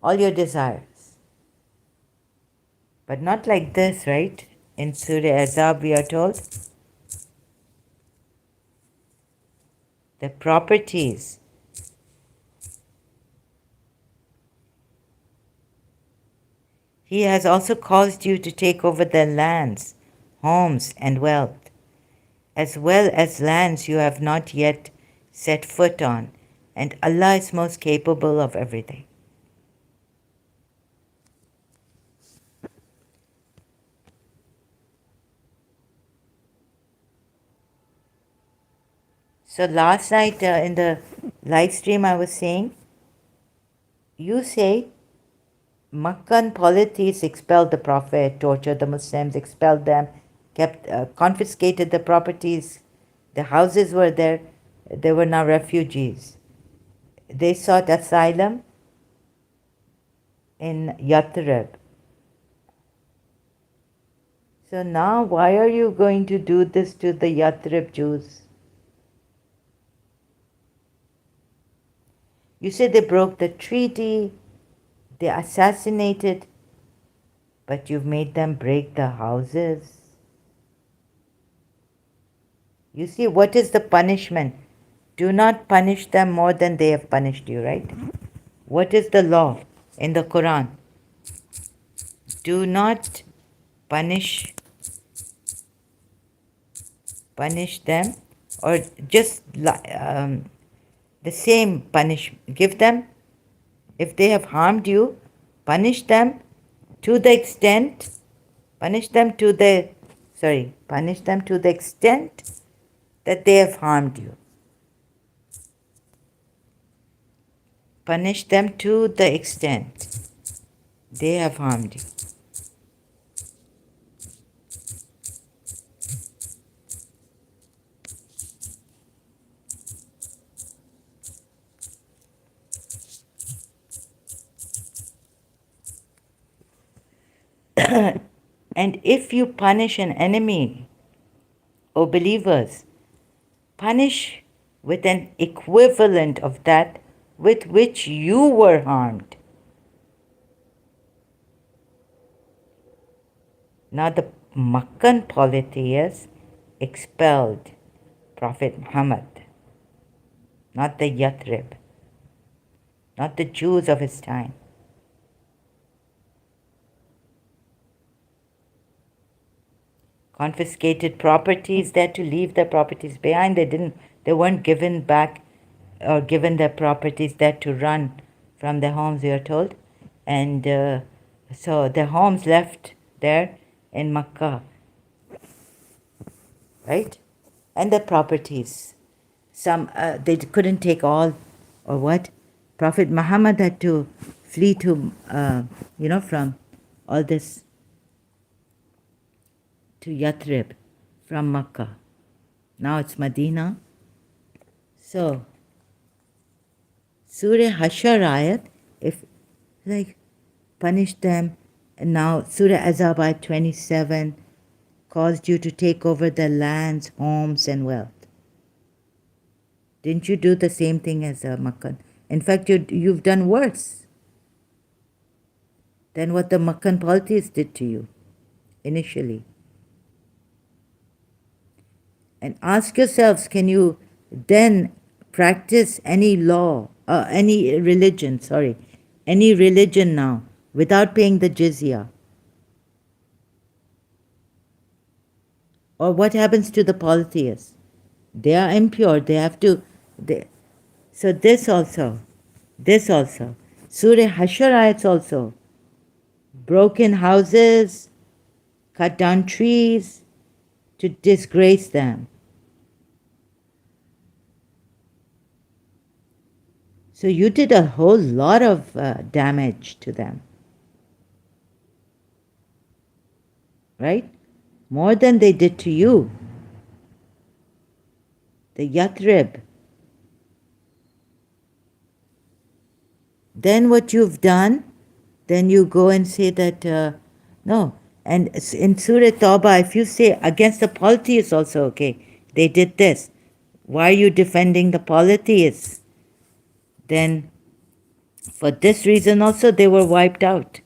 Speaker 1: All your desires. But not like this, right? In Surah Azab we are told, the properties. He has also caused you to take over their lands, homes, and wealth, as well as lands you have not yet set foot on, and Allah is most capable of everything. So last night in the live stream I was saying, you say Makkan polytheists expelled the Prophet, tortured the Muslims, expelled them, confiscated the properties. The houses were there. They were now refugees. They sought asylum in Yathrib. So now why are you going to do this to the Yathrib Jews? You say they broke the treaty, they assassinated, but you've made them break the houses. You see, what is the punishment? Do not punish them more than they have punished you, right? What is the law in the Quran? Do not punish them, or just the same punish. Give them, if they have harmed you, punish them to the extent, punish them to the, punish them to the extent that they have harmed you. Punish them to the extent they have harmed you. And if you punish an enemy, O believers, punish with an equivalent of that with which you were harmed. Now the Makkan polytheists expelled Prophet Muhammad, not the Yathrib, not the Jews of his time. Confiscated properties, they had to leave their properties behind. They weren't given back or given their properties. They had to run from their homes, we are told. And so their homes left there in Makkah, right? And their properties. Some, they couldn't take all, or what? Prophet Muhammad had to flee to, from all this, to Yathrib from Makkah. Now it's Medina. So, Surah Hashar ayat, if punish them, and now Surah Azab ayat 27 caused you to take over their lands, homes, and wealth. Didn't you do the same thing as Makkan? In fact, you've done worse than what the Makkan polytheists did to you initially. And ask yourselves, can you then practice any religion now without paying the jizya? Or what happens to the polytheists? They are impure, they have to... So this also, Surah Hashar ayats also, broken houses, cut down trees to disgrace them. So you did a whole lot of damage to them, right? More than they did to you. The Yathrib. Then what you've done, then you go and say that, no. And in Surah Tawbah, if you say against the polytheists also, okay, they did this. Why are you defending the polytheists? Then for this reason also they were wiped out.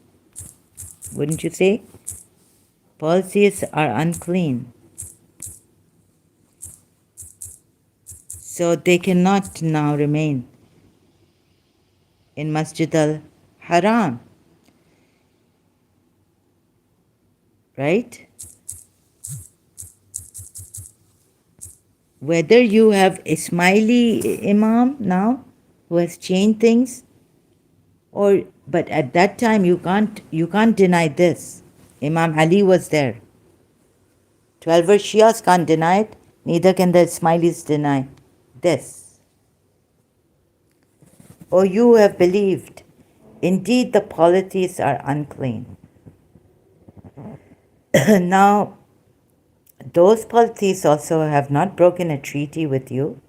Speaker 1: Wouldn't you say? Polytheists are unclean. So they cannot now remain in Masjid al-Haram. Right? Whether you have Ismaili Imam now who has changed things, but at that time you can't deny this. Imam Ali was there. 12 Shias can't deny it, neither can the Ismailis deny this. O you who have believed, indeed the polytheists are unclean. Now, those polytheists also have not broken a treaty with you.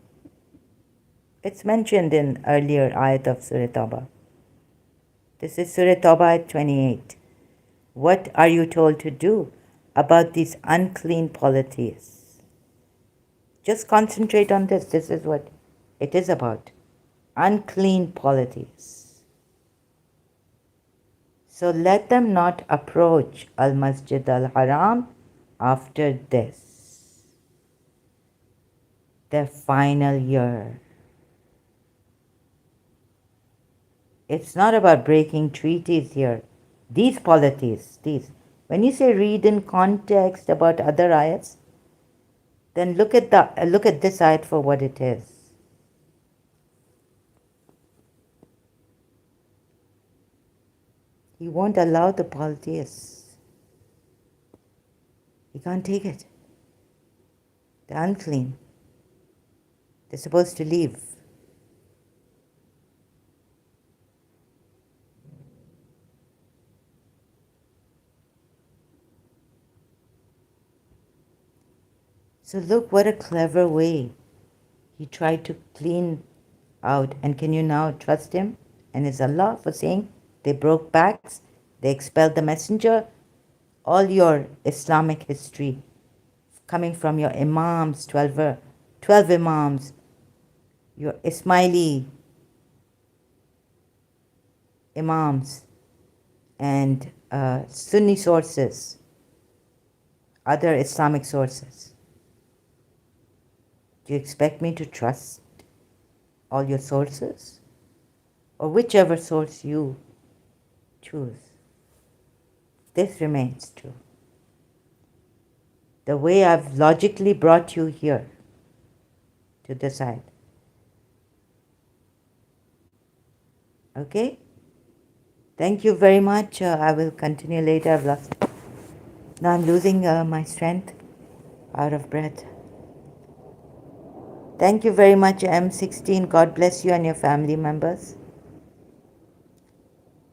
Speaker 1: It's mentioned in earlier ayat of Surah Tawbah. This is Surah Tawbah ayat 28. What are you told to do about these unclean polytheists? Just concentrate on this. This is what it is about. Unclean polytheists. So let them not approach Al-Masjid al-Haram after this. their final year. It's not about breaking treaties here. These polities, these. When you say read in context about other ayats, then look at this ayat for what it is. He won't allow the polytheists. He can't take it. They're unclean. They're supposed to leave. So look what a clever way he tried to clean out. And can you now trust him and his Allah for saying they broke pacts, they expelled the messenger? All your Islamic history coming from your imams, 12 imams, your Ismaili imams, and Sunni sources, other Islamic sources. Do you expect me to trust all your sources? Or whichever source you choose? This remains true. The way I've logically brought you here to decide. Okay? Thank you very much. I will continue later. I've lost. Now I'm losing my strength, out of breath. Thank you very much, M16. God bless you and your family members.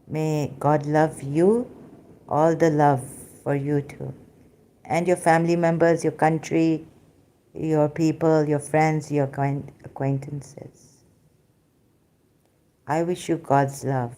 Speaker 1: May God love you, all the love for you too. And your family members, your country, your people, your friends, your acquaintances. I wish you God's love.